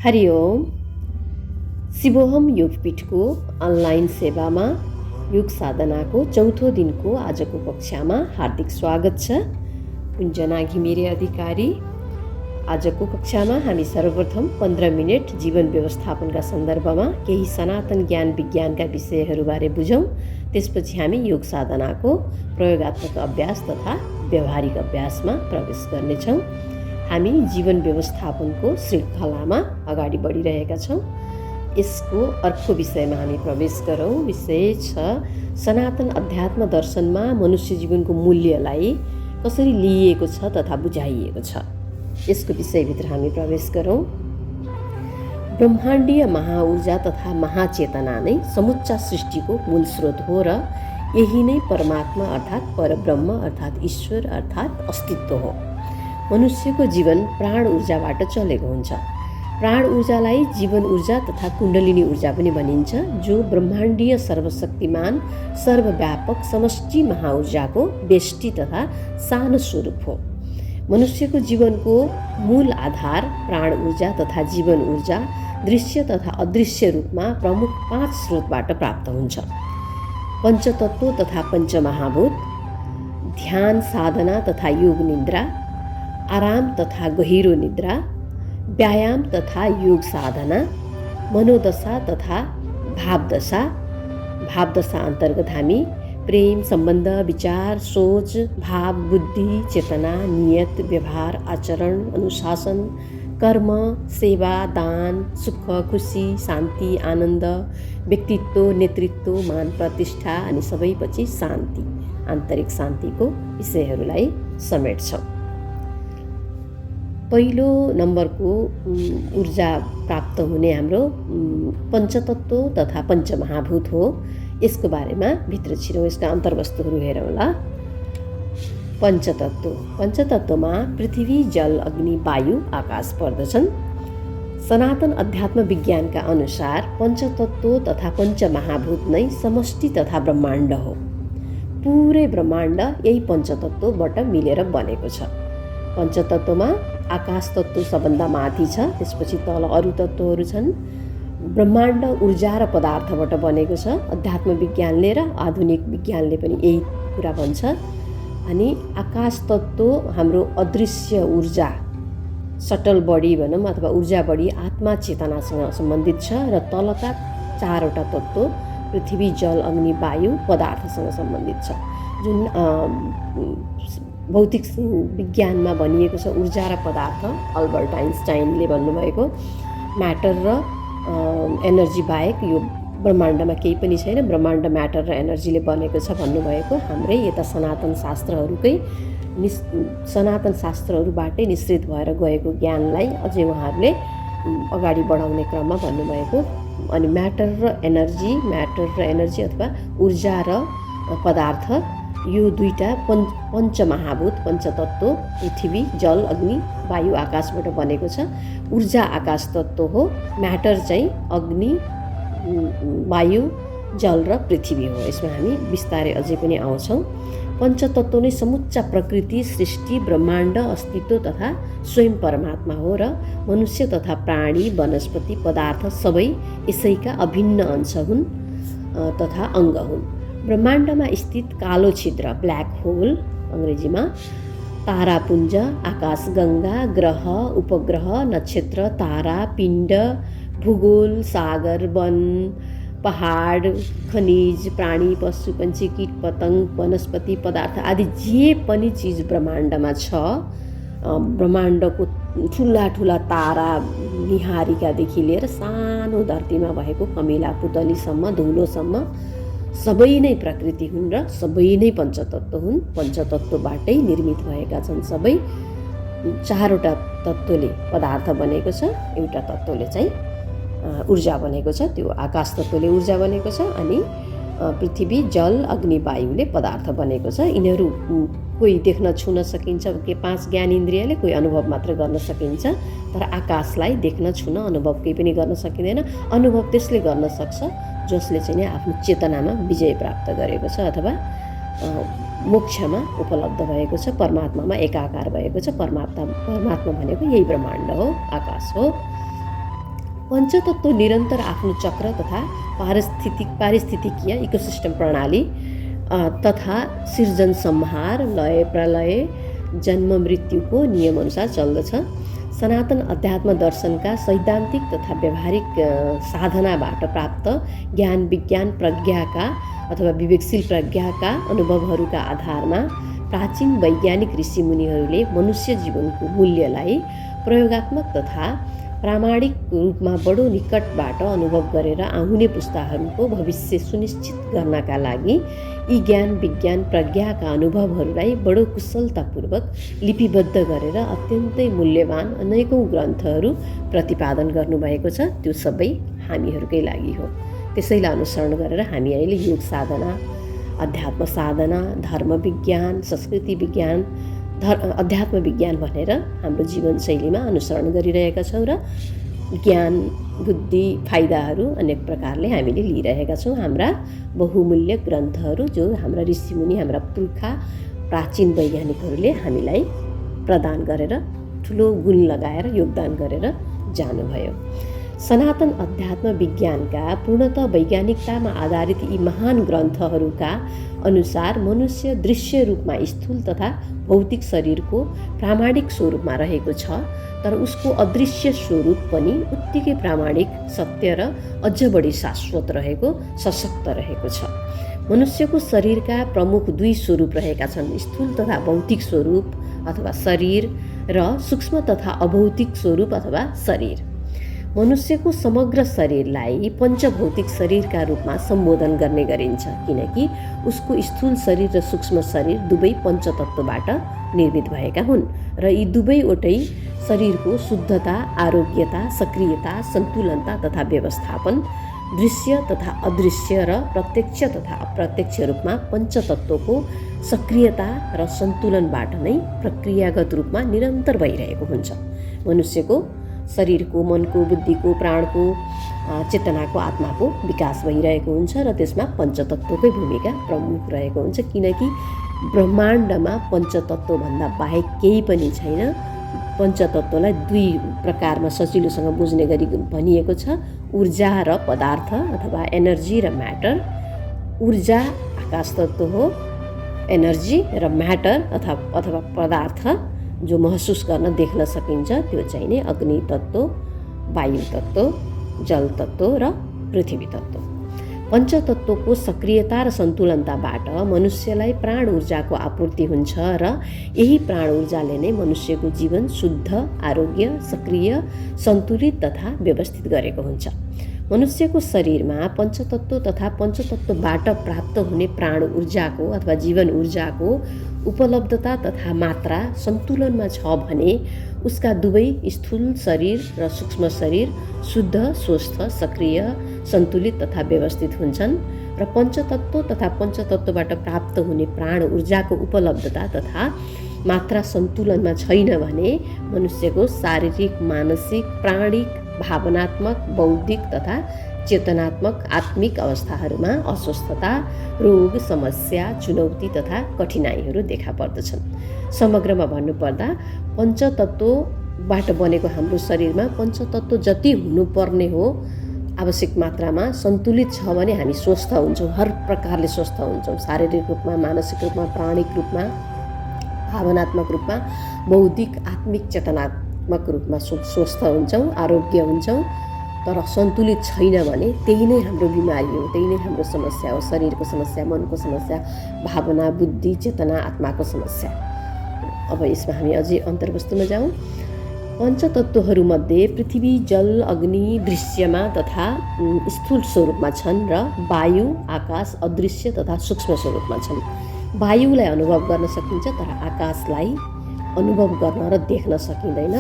Hari Om. शिवोहम योगपीठको online सेवामा योग साधनाको चौथो दिनको आजको कक्षामा हार्दिक स्वागत छ। कुञ्जना घिमिरे अधिकारी। आजको कक्षामा हामी सर्वप्रथम 15 मिनेट जीवन व्यवस्थापनका सन्दर्भमा केही सनातन ज्ञान विज्ञानका विषयहरूबारे बुझौँ। त्यसपछि हामी योग साधनाको प्रयोगात्मक अभ्यास तथा व्यवहारिक अभ्यासमा प्रवेश गर्नेछौँ। हामी जीवन व्यवस्थापनको श्रृङ्खलामा अगाडि बढिरहेका छौँ। यसको अर्को विषयमा हामी प्रवेश गरौँ। विषय छ सनातन अध्यात्म दर्शनमा मनुष्य जीवनको मूल्यलाई कसरी लिइएको छ तथा बुझाइएको छ। यसको विषयभित्र हामी प्रवेश गरौँ। ब्रह्माण्डीय महाऊर्जा तथा महाचेतना नै समुच्चा सृष्टिको मूल स्रोत हो र यही नै परमात्मा अर्थात् परब्रह्म अर्थात् ईश्वर अर्थात् अस्तित्व हो। मनुष्यको जीवन प्राण ऊर्जाबाट चलेको हुन्छ। प्राण ऊर्जालाई जीवन ऊर्जा तथा कुण्डलिनी ऊर्जा पनि भनिन्छ, जो ब्रह्माण्डीय सर्वशक्तिमान सर्वव्यापक समष्टि महाऊर्जाको बेष्टि तथा सानो स्वरूप हो। मनुष्यको जीवनको मूल आधार प्राण ऊर्जा तथा जीवन ऊर्जा दृश्य तथा अदृश्य रूपमा प्रमुख 5 स्रोतबाट प्राप्त हुन्छ। पञ्चतत्त्व तथा पञ्चमहाभूत, ध्यान साधना तथा योग निद्रा, आराम तथा गहिरो निद्रा, व्यायाम तथा योग साधना, मनोदशा तथा भावदशा। भावदशा अन्तर्गत हामी प्रेम, सम्बन्ध, विचार, सोच, भाव, बुद्धि, चेतना, नियत, व्यवहार, आचरण, अनुशासन, कर्म, सेवा, दान, सुख, खुसी, शान्ति, आनन्द, व्यक्तित्व, नेतृत्व, मान प्रतिष्ठा अनि सबैपछि शान्ति, आन्तरिक शान्तिको विषयहरूलाई समेट्छौँ। पहिलो नम्बरको ऊर्जा प्राप्त हुने हाम्रो पञ्चतत्त्व तथा पञ्चमहाभूत हो। यसको बारेमा भित्र छिरौँ, यसका अन्तर्वस्तुहरू हेरौँला। पञ्चतत्त्वमा पृथ्वी, जल, अग्नि, वायु, आकाश पर्दछन्। सनातन अध्यात्म विज्ञानका अनुसार पञ्चतत्त्व तथा पञ्चमहाभूत नै समष्टि तथा ब्रह्माण्ड हो। पुरै ब्रह्माण्ड यही पञ्चतत्त्वबाट मिलेर बनेको छ। पञ्चतत्त्वमा आकाश तत्त्व सबभन्दा माथि छ, त्यसपछि तल अरू तत्त्वहरू छन्। ब्रह्माण्ड ऊर्जा र पदार्थबाट बनेको छ। अध्यात्म विज्ञानले र आधुनिक विज्ञानले पनि यही कुरा भन्छ। अनि आकाश तत्त्व हाम्रो अदृश्य ऊर्जा, सटल बडी भनौँ अथवा ऊर्जा बडी आत्मा चेतनासँग सम्बन्धित छ र तलका 4वटा तत्त्व पृथ्वी, जल, अग्नि, वायु पदार्थसँग सम्बन्धित छ। जुन भौतिक विज्ञानमा भनिएको छ ऊर्जा र पदार्थ, अल्बर्ट आइन्स्टाइनले भन्नुभएको म्याटर र एनर्जी बाहेक यो ब्रह्माण्डमा केही पनि छैन, ब्रह्माण्ड म्याटर र एनर्जीले बनेको छ भन्नुभएको हाम्रै यता सनातन शास्त्रहरूबाटै निश्चित भएर गएको ज्ञानलाई अझै उहाँहरूले अगाडि बढाउने क्रममा भन्नुभएको। अनि म्याटर र एनर्जी अथवा ऊर्जा र पदार्थ यो दुईटा पञ्चमहाभूत पञ्चतत्त्व पृथ्वी, जल, अग्नि, वायु, आकाशबाट बनेको छ। ऊर्जा आकाश तत्त्व हो, म्याटर चाहिँ अग्नि, वायु, जल र पृथ्वी हो। यसमा हामी बिस्तारै अझै पनि आउँछौँ। पञ्चतत्त्व नै समुच्चा प्रकृति, सृष्टि, ब्रह्माण्ड, अस्तित्व तथा स्वयं परमात्मा हो र मनुष्य तथा प्राणी, वनस्पति, पदार्थ सबै यसैका अभिन्न अंश हुन् तथा अङ्ग हुन्। ब्रह्माण्डमा स्थित कालो छिद्र ब्ल्याक होल अङ्ग्रेजीमा, तारापुञ्ज, आकाशगङ्गा, ग्रह, उपग्रह, नक्षत्र, तारा, पिण्ड, भूगोल, सागर, वन, पहाड, खनिज, प्राणी, पशु, पन्छी, कीट, पतंग, वनस्पति, पदार्थ आदि जे पनि चिज ब्रह्माण्डमा छ। ब्रह्माण्डको ठुला ठुला तारा निहारिकादेखि लिएर सानो धरतीमा भएको कमिला पुतलीसम्म, धुलोसम्म सबै नै प्रकृति हुन् र सबै नै पञ्चतत्त्व हुन्। पञ्चतत्त्वबाटै निर्मित भएका छन् सबै। 4वटा तत्त्वले पदार्थ बनेको छ, एउटा तत्त्वले चाहिँ ऊर्जा बनेको छ, त्यो आकाश तत्त्वले ऊर्जा बनेको छ। अनि पृथ्वी, जल, अग्नि, वायुले पदार्थ बनेको छ। यिनीहरू कोही देख्न छुन सकिन्छ के 5 ज्ञान इन्द्रियले, कोही अनुभव मात्र गर्न सकिन्छ। तर आकाशलाई देख्न छुन अनुभव केही पनि गर्न सकिँदैन। अनुभव त्यसले गर्न सक्छ जसले चाहिँ नि आफ्नो चेतनामा विजय प्राप्त गरेको छ अथवा मोक्षमा उपलब्ध भएको छ, परमात्मामा एकाकार भएको छ। परमात्मा भनेको यही ब्रह्माण्ड हो, आकाश हो। पञ्चतत्त्व निरन्तर आफ्नो चक्र तथा पारिस्थितिकीय इकोसिस्टम प्रणाली तथा सिर्जन संहार लय प्रलय जन्म मृत्युको नियमअनुसार चल्दछ। सनातन अध्यात्म दर्शनका सैद्धान्तिक तथा व्यावहारिक साधनाबाट प्राप्त ज्ञान विज्ञान प्रज्ञाका अथवा विवेकशील प्रज्ञाका अनुभवहरूका आधारमा प्राचीन वैज्ञानिक ऋषिमुनिहरूले मनुष्य जीवनको मूल्यलाई प्रयोगात्मक तथा प्रामाणिक रूपमा बडो निकटबाट अनुभव गरेर आउने पुस्ताहरूको भविष्य सुनिश्चित गर्नका लागि यी ज्ञान विज्ञान प्रज्ञाका अनुभवहरूलाई बडो कुशलतापूर्वक लिपिबद्ध गरेर अत्यन्तै मूल्यवान अनेकौँ ग्रन्थहरू प्रतिपादन गर्नुभएको छ। त्यो सबै हामीहरूकै लागि हो। त्यसैलाई अनुसरण गरेर हामी अहिले योग साधना, अध्यात्म साधना, धर्म विज्ञान, संस्कृति विज्ञान, अध्यात्म विज्ञान भनेर हाम्रो जीवनशैलीमा अनुसरण गरिरहेका छौँ र ज्ञान बुद्धि फाइदाहरू अनेक प्रकारले हामीले लिइरहेका छौँ। हाम्रा बहुमूल्य ग्रन्थहरू जो हाम्रा ऋषिमुनि हाम्रा पुर्खा प्राचीन वैज्ञानिकहरूले हामीलाई प्रदान गरेर ठुलो गुण लगाएर योगदान गरेर जानुभयो। सनातन अध्यात्म विज्ञानका पूर्णतः वैज्ञानिकतामा आधारित यी महान ग्रन्थहरूका अनुसार मनुष्य दृश्य रूपमा स्थूल तथा भौतिक शरीरको प्रामाणिक स्वरूपमा रहेको छ, तर उसको अदृश्य स्वरूप पनि उत्तिकै प्रामाणिक, सत्य र अझ बढी शाश्वत रहेको, सशक्त रहेको छ। मनुष्यको शरीरका प्रमुख दुई स्वरूप रहेका छन्, स्थूल तथा भौतिक स्वरूप अथवा शरीर र सूक्ष्म तथा अभौतिक स्वरूप अथवा शरीर। मनुष्यको समग्र शरीरलाई पञ्चभौतिक शरीरका रूपमा सम्बोधन गर्ने गरिन्छ, किनकि उसको स्थूल शरीर र सूक्ष्म शरीर दुवै पञ्चतत्त्वबाट निर्मित भएका हुन् र यी दुवैवटै शरीरको शुद्धता, आरोग्यता, सक्रियता, सन्तुलनता तथा व्यवस्थापन दृश्य तथा अदृश्य र प्रत्यक्ष तथा अप्रत्यक्ष रूपमा पञ्चतत्त्वको सक्रियता र सन्तुलनबाट नै प्रक्रियागत रूपमा निरन्तर भइरहेको हुन्छ। मनुष्यको शरीरको, मनको, बुद्धिको, प्राणको, चेतनाको, आत्माको विकास भइरहेको हुन्छ र त्यसमा पञ्चतत्त्वकै भूमिका प्रमुख रहेको हुन्छ, किनकि ब्रह्माण्डमा पञ्चतत्त्वभन्दा बाहेक केही पनि छैन। पञ्चतत्त्वलाई दुई प्रकारमा सजिलोसँग बुझ्ने गरी भनिएको छ, ऊर्जा र पदार्थ अथवा एनर्जी र म्याटर। ऊर्जा आकाश तत्त्व हो, एनर्जी र म्याटर अथवा पदार्थ जो महसुस गर्न देख्न सकिन्छ त्यो चाहिँ नै अग्नि तत्त्व, वायु तत्त्व, जल तत्त्व र पृथ्वी तत्त्व। पञ्चतत्त्वको सक्रियता र सन्तुलनताबाट मनुष्यलाई प्राण ऊर्जाको आपूर्ति हुन्छ र यही प्राण ऊर्जाले नै मनुष्यको जीवन शुद्ध, आरोग्य, सक्रिय, सन्तुलित तथा व्यवस्थित गरेको हुन्छ। मनुष्यको शरीरमा पञ्चतत्त्व तथा पञ्चतत्त्वबाट प्राप्त हुने प्राण ऊर्जाको अथवा जीवन ऊर्जाको उपलब्धता तथा मात्रा सन्तुलनमा छ भने उसका दुवै स्थूल शरीर र सूक्ष्म शरीर शुद्ध, स्वस्थ, सक्रिय, सन्तुलित तथा व्यवस्थित हुन्छन् र पञ्चतत्त्व तथा पञ्चतत्त्वबाट प्राप्त हुने प्राण ऊर्जाको उपलब्धता तथा मात्रा सन्तुलनमा छैन भने मनुष्यको शारीरिक, मानसिक, प्राणिक, भावनात्मक, बौद्धिक तथा चेतनात्मक आत्मिक अवस्थाहरूमा अस्वस्थता, रोग, समस्या, चुनौती तथा कठिनाइहरू देखा पर्दछन्। समग्रमा भन्नुपर्दा पञ्चतत्त्वबाट बनेको हाम्रो शरीरमा पञ्चतत्त्व जति हुनुपर्ने हो आवश्यक मात्रामा सन्तुलित छ भने हामी स्वस्थ हुन्छौँ, हर प्रकारले स्वस्थ हुन्छौँ, शारीरिक रूपमा, मानसिक रूपमा, प्राणिक रूपमा, भावनात्मक रूपमा, बौद्धिक, आत्मिक, चेतनात्मक रूपमा स्वस्थ हुन्छौँ, आरोग्य हुन्छौँ। तर सन्तुलित छैन भने त्यही नै हाम्रो बिमारी हो, त्यही नै हाम्रो समस्या हो, शरीरको समस्या, मनको समस्या, भावना, बुद्धि, चेतना, आत्माको समस्या। अब यसमा हामी अझै अन्तर्वस्तुमा जाउँ। पञ्चतत्त्वहरूमध्ये पृथ्वी, जल, अग्नि दृश्यमा तथा स्थूल स्वरूपमा छन् र वायु, आकाश अदृश्य तथा सूक्ष्म स्वरूपमा छन्। वायुलाई अनुभव गर्न सकिन्छ तर आकाशलाई अनुभव गर्न र देख्न सकिँदैन।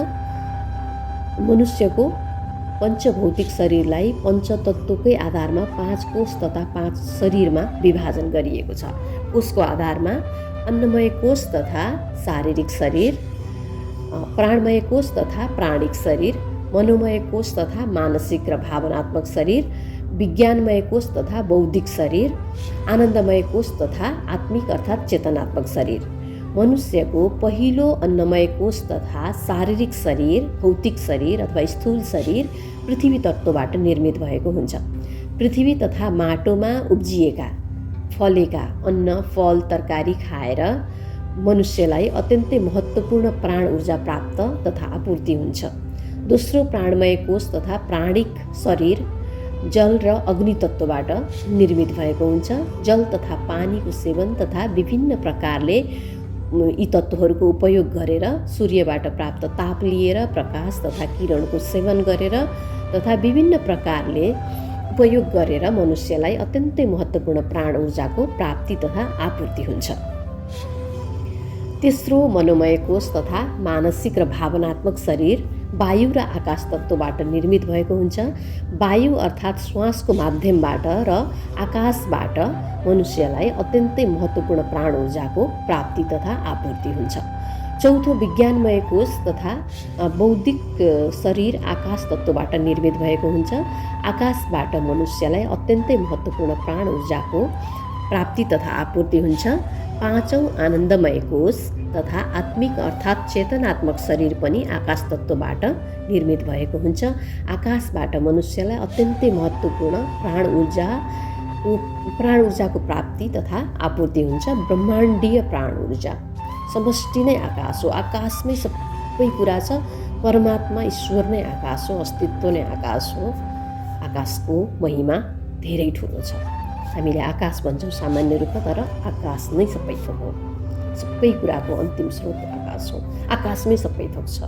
मनुष्यको पञ्चभौतिक शरीरलाई पञ्चतत्त्वकै आधारमा 5 कोष तथा 5 शरीरमा विभाजन गरिएको छ। कोषको आधारमा अन्नमय कोष तथा शारीरिक शरीर, प्राणमय कोष तथा प्राणिक शरीर, मनोमय कोष तथा मानसिक र भावनात्मक शरीर, विज्ञानमय कोष तथा बौद्धिक शरीर, आनन्दमय कोष तथा आत्मिक अर्थात् चेतनात्मक शरीर। मनुष्यको पहिलो अन्नमय कोष तथा शारीरिक शरीर, भौतिक शरीर अथवा स्थूल शरीर पृथ्वी तत्त्वबाट निर्मित भएको हुन्छ। पृथ्वी तथा माटोमा उब्जिएका फलेका अन्न, फल, तरकारी खाएर मनुष्यलाई अत्यन्तै महत्त्वपूर्ण प्राण ऊर्जा प्राप्त तथा आपूर्ति हुन्छ। दोस्रो प्राणमय कोष तथा प्राणिक शरीर जल र अग्नि तत्त्वबाट निर्मित भएको हुन्छ। जल तथा पानीको सेवन तथा विभिन्न प्रकारले यी तत्त्वहरूको उपयोग गरेर सूर्यबाट प्राप्त ताप लिएर प्रकाश तथा किरणको सेवन गरेर तथा विभिन्न प्रकारले उपयोग गरेर मनुष्यलाई अत्यन्तै महत्त्वपूर्ण प्राण ऊर्जाको प्राप्ति तथा आपूर्ति हुन्छ। तेस्रो मनोमय कोष तथा मानसिक र भावनात्मक शरीर वायु र आकाश तत्त्वबाट निर्मित भएको हुन्छ। वायु अर्थात् श्वासको माध्यमबाट र आकाशबाट मनुष्यलाई अत्यन्तै महत्त्वपूर्ण प्राण ऊर्जाको प्राप्ति तथा आपूर्ति हुन्छ। चौथो विज्ञानमय कोष तथा बौद्धिक शरीर आकाश तत्त्वबाट निर्मित भएको हुन्छ। आकाशबाट मनुष्यलाई अत्यन्तै महत्त्वपूर्ण प्राण ऊर्जाको प्राप्ति तथा आपूर्ति हुन्छ। पाँचौँ आनन्दमय कोष तथा आत्मिक अर्थात् चेतनात्मक शरीर पनि आकाश तत्त्वबाट निर्मित भएको हुन्छ। आकाशबाट मनुष्यलाई अत्यन्तै महत्त्वपूर्ण प्राण ऊर्जाको प्राप्ति तथा आपूर्ति हुन्छ। ब्रह्माण्डीय प्राण ऊर्जा समष्टि नै आकाश हो। आकाशमै सबै कुरा छ। परमात्मा ईश्वर नै आकाश हो, अस्तित्व नै आकाश हो। आकाशको महिमा धेरै ठुलो छ। हामीले आकाश भन्छौँ सामान्य रूपमा, तर आकाश नै सबै थोक हो। सबै कुराको अन्तिम स्रोत आकाश हो। आकाशमै सबै थोक छ।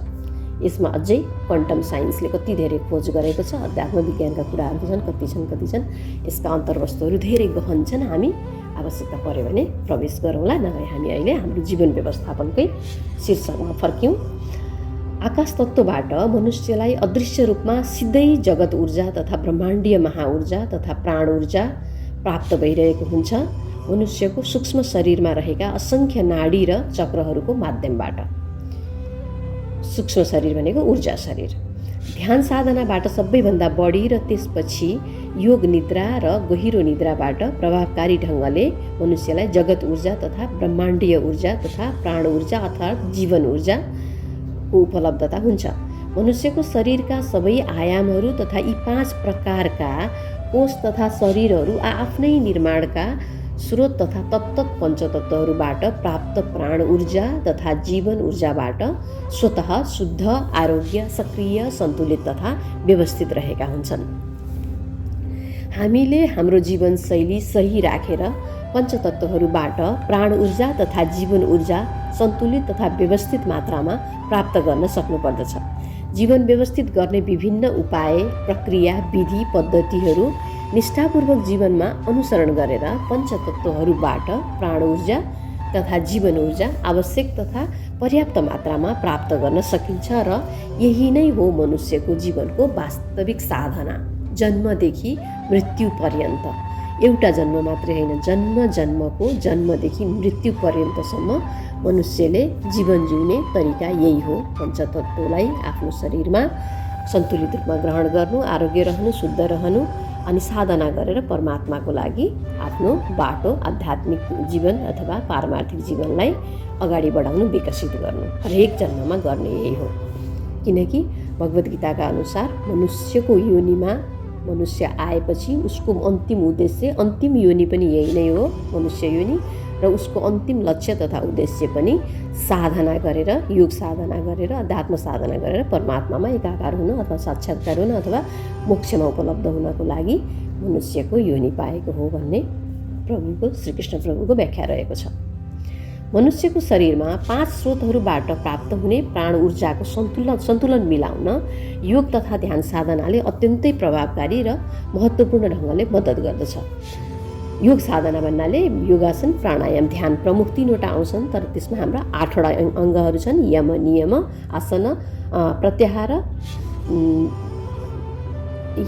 यसमा अझै क्वान्टम साइन्सले कति धेरै खोज गरेको छ। अध्यात्म विज्ञानका कुराहरू कति छन्। यसका अन्तर्वस्तुहरू धेरै गहन छन्। हामी आवश्यकता पर्यो भने प्रवेश गरौँला, नभए हामी अहिले हाम्रो जीवन व्यवस्थापनकै शीर्षकमा फर्क्यौँ। आकाश तत्त्वबाट मनुष्यलाई अदृश्य रूपमा सिधै जगत ऊर्जा तथा ब्रह्माण्डीय महाऊर्जा तथा प्राण ऊर्जा प्राप्त भइरहेको हुन्छ। मनुष्यको सूक्ष्म शरीरमा रहेका असङ्ख्य नाडी र चक्रहरूको माध्यमबाट। सूक्ष्म शरीर भनेको ऊर्जा शरीर। ध्यान साधनाबाट सबैभन्दा बढी र त्यसपछि योग निद्रा र गहिरो निद्राबाट प्रभावकारी ढङ्गले मनुष्यलाई जगत ऊर्जा तथा ब्रह्माण्डीय ऊर्जा तथा प्राण ऊर्जा अर्थात् जीवन ऊर्जाको उपलब्धता हुन्छ। मनुष्यको शरीरका सबै आयामहरू तथा यी 5 प्रकारका कोष तथा शरीरहरू आफ्नै निर्माणका स्रोत तथा तत्त पञ्चतत्त्वहरूबाट प्राप्त प्राण ऊर्जा तथा जीवन ऊर्जाबाट स्वतः शुद्ध, आरोग्य, सक्रिय, सन्तुलित तथा व्यवस्थित रहेका हुन्छन्। हामीले हाम्रो जीवनशैली सही राखेर पञ्चतत्त्वहरूबाट प्राण ऊर्जा तथा जीवन ऊर्जा सन्तुलित तथा व्यवस्थित मात्रामा प्राप्त गर्न सक्नुपर्दछ। जीवन व्यवस्थित गर्ने विभिन्न उपाय, प्रक्रिया, विधि, पद्धतिहरू निष्ठापूर्वक जीवनमा अनुसरण गरेर पञ्चतत्त्वहरूबाट प्राण ऊर्जा तथा जीवन ऊर्जा आवश्यक तथा पर्याप्त मात्रामा प्राप्त गर्न सकिन्छ र यही नै हो मनुष्यको जीवनको वास्तविक साधना। जन्मदेखि मृत्यु पर्यन्त, एउटा जन्म मात्रै होइन, जन्मको जन्मदेखि मृत्यु पर्यन्तसम्म मनुष्यले जीवन जिउने तरिका यही हो। पञ्चतत्त्वलाई आफ्नो शरीरमा सन्तुलित रूपमा ग्रहण गर्नु, आरोग्य रहनु, शुद्ध रहनु अनि साधना गरेर परमात्माको लागि आफ्नो बाटो, आध्यात्मिक जीवन अथवा पारमार्थिक जीवनलाई अगाडि बढाउनु, विकसित गर्नु हरेक जन्ममा गर्ने यही हो। किनकि भगवद् गीताका अनुसार मनुष्यको योनिमा मनुष्य आएपछि उसको अन्तिम उद्देश्य, अन्तिम योनि पनि यही नै हो, मनुष्य योनि, र उसको अन्तिम लक्ष्य तथा उद्देश्य पनि साधना गरेर, योग साधना गरेर, अध्यात्म साधना गरेर परमात्मामा एकाकार हुन अथवा साक्षात्कार हुन अथवा मोक्षमा उपलब्ध हुनको लागि मनुष्यको योनि पाएको हो भन्ने श्रीकृष्ण प्रभुको व्याख्या रहेको छ। मनुष्यको शरीरमा 5 स्रोतहरूबाट प्राप्त हुने प्राण ऊर्जाको सन्तुलन मिलाउन योग तथा ध्यान साधनाले अत्यन्तै प्रभावकारी र महत्त्वपूर्ण ढङ्गले मद्दत गर्दछ। योग साधना भन्नाले योगासन, प्राणायाम, ध्यान प्रमुख 3वटा आउँछन्, तर त्यसमा हाम्रा 8वटा अङ्गहरू छन्। यम, नियम, आसन, प्रत्याहार।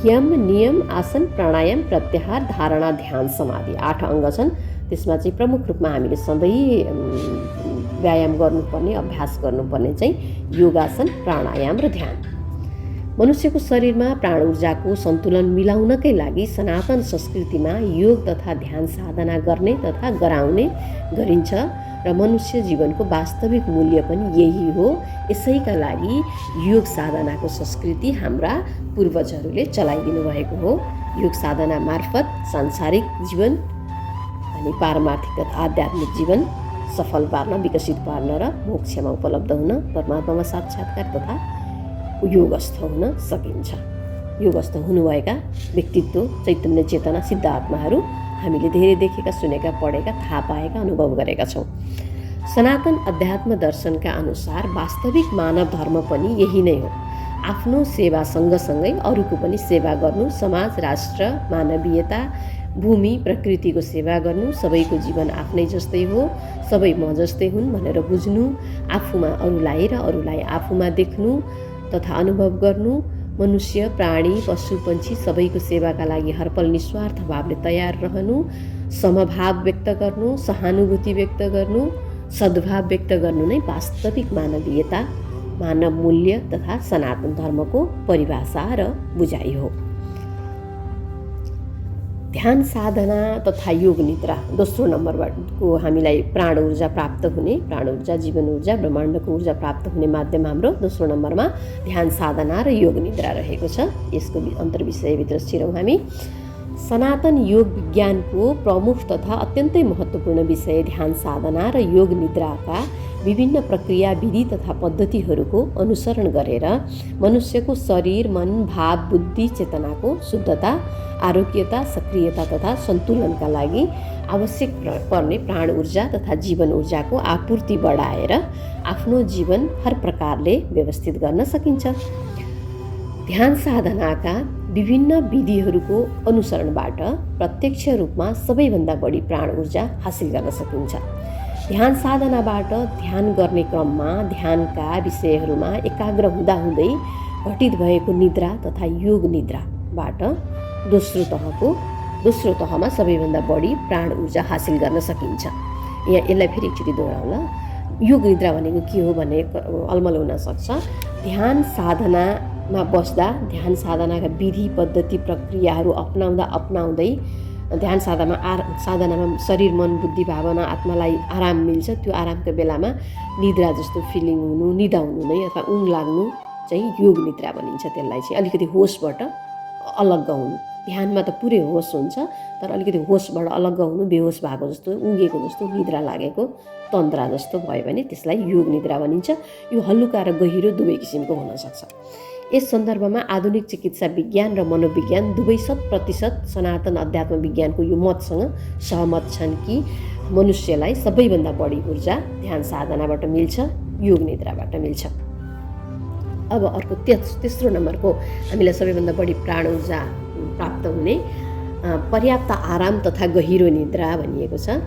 यम, नियम, आसन, प्राणायाम, प्रत्याहार, धारणा, ध्यान, समाधि 8 अङ्ग छन्। त्यसमा चाहिँ प्रमुख रूपमा हामीले सधैँ व्यायाम गर्नुपर्ने, अभ्यास गर्नुपर्ने चाहिँ योगासन, प्राणायाम र ध्यान। मनुष्यको शरीरमा प्राण ऊर्जाको सन्तुलन मिलाउनकै लागि सनातन संस्कृतिमा योग तथा ध्यान साधना गर्ने तथा गराउने गरिन्छ र मनुष्य जीवनको वास्तविक मूल्य पनि यही हो। यसैका लागि योग साधनाको संस्कृति हाम्रा पूर्वजहरूले चलाइदिनु भएको हो। योग साधना मार्फत सांसारिक जीवन अनि पारमार्थिक आध्यात्मिक जीवन सफल पार्न, विकसित पार्न र मोक्षमा उपलब्ध हुन, परमात्मामा साक्षात्कार तथा योगस्थ हुन सकिन्छ। योगस्थ हुनुभएका व्यक्तित्व, चैतन्य चेतना, सिद्ध आत्माहरू हामीले धेरै देखेका, सुनेका, पढेका, थाहा पाएका, अनुभव गरेका छौँ। सनातन अध्यात्म दर्शनका अनुसार वास्तविक मानव धर्म पनि यही नै हो। आफ्नो सेवा सँगसँगै अरूको पनि सेवा गर्नु, समाज, राष्ट्र, मानवीयता, भूमि, प्रकृतिको सेवा गर्नु, सबैको जीवन आफ्नै जस्तै हो, सबै म जस्तै हुन् भनेर बुझ्नु, आफूमा अरूलाई र अरूलाई आफूमा देख्नु तथा अनुभव गर्नु, मनुष्य, प्राणी, पशु, पन्छी सबैको सेवाका लागि हरपल निस्वार्थ भावले तयार रहनु, समभाव व्यक्त गर्नु, सहानुभूति व्यक्त गर्नु, सद्भाव व्यक्त गर्नु नै वास्तविक मानवीयता, मानव मूल्य तथा सनातन धर्मको परिभाषा र बुझाइ हो। ध्यान साधना तथा योग निद्रा दोस्रो नम्बरको हामीलाई प्राण ऊर्जा प्राप्त हुने, प्राण ऊर्जा, जीवन ऊर्जा, ब्रह्माण्डको ऊर्जा प्राप्त हुने माध्यम हाम्रो दोस्रो नम्बरमा ध्यान साधना र योग निद्रा रहेको छ। यसको अन्तर्विषयभित्र छिरौँ हामी। सनातन योग विज्ञानको प्रमुख तथा अत्यन्तै महत्त्वपूर्ण विषय ध्यान साधना र योग निद्राका विभिन्न प्रक्रिया, विधि तथा पद्धतिहरूको अनुसरण गरेर मनुष्यको शरीर, मन, भाव, बुद्धि, चेतनाको शुद्धता, आरोग्यता, सक्रियता तथा सन्तुलनका लागि आवश्यक पर्ने प्राण ऊर्जा तथा जीवन ऊर्जाको आपूर्ति बढाएर आफ्नो जीवन हर प्रकारले व्यवस्थित गर्न सकिन्छ। ध्यान साधनाका विभिन्न विधिहरूको अनुसरणबाट प्रत्यक्ष रूपमा सबैभन्दा बढी प्राण ऊर्जा हासिल गर्न सकिन्छ। ध्यान साधनाबाट ध्यान गर्ने क्रममा ध्यानका विषयहरूमा एकाग्र हुँदाहुँदै घटित भएको निद्रा तथा योग निद्राबाट दोस्रो तहमा सबैभन्दा बढी प्राण ऊर्जा हासिल गर्न सकिन्छ। यहाँ यसलाई फेरि एकचोटि दोहोऱ्याउँला। योग निद्रा भनेको के हो भन्ने अलमल हुनसक्छ। ध्यान साधनामा बस्दा ध्यान साधनाका विधि, पद्धति, प्रक्रियाहरू अपनाउँदै ध्यान साधनामा शरीर, मन, बुद्धि, भावना, आत्मालाई आराम मिल्छ। त्यो आरामको बेलामा निद्रा जस्तो फिलिङ हुनु, निदाउनु नै अथवा ऊँग लाग्नु चाहिँ योग निद्रा भनिन्छ। त्यसलाई चाहिँ अलिकति होसबाट अलग्ग हुनु। ध्यानमा त पुरै होस हुन्छ, तर अलिकति होसबाट अलग्ग हुनु, बेहोस भएको जस्तो, उँघेको जस्तो, निद्रा लागेको, तन्द्रा जस्तो भयो भने त्यसलाई योग निद्रा भनिन्छ। यो हल्लुका र गहिरो दुवै किसिमको हुनसक्छ। यस सन्दर्भमा आधुनिक चिकित्सा विज्ञान र मनोविज्ञान दुवै 100% सनातन अध्यात्म विज्ञानको यो मतसँग सहमत छन् कि मनुष्यलाई सबैभन्दा बढी ऊर्जा ध्यान साधनाबाट मिल्छ, योग निद्राबाट मिल्छ। अब अर्को तेस्रो नम्बरको हामीलाई सबैभन्दा बढी प्राण ऊर्जा प्राप्त हुने पर्याप्त आराम तथा गहिरो निद्रा भनिएको छ।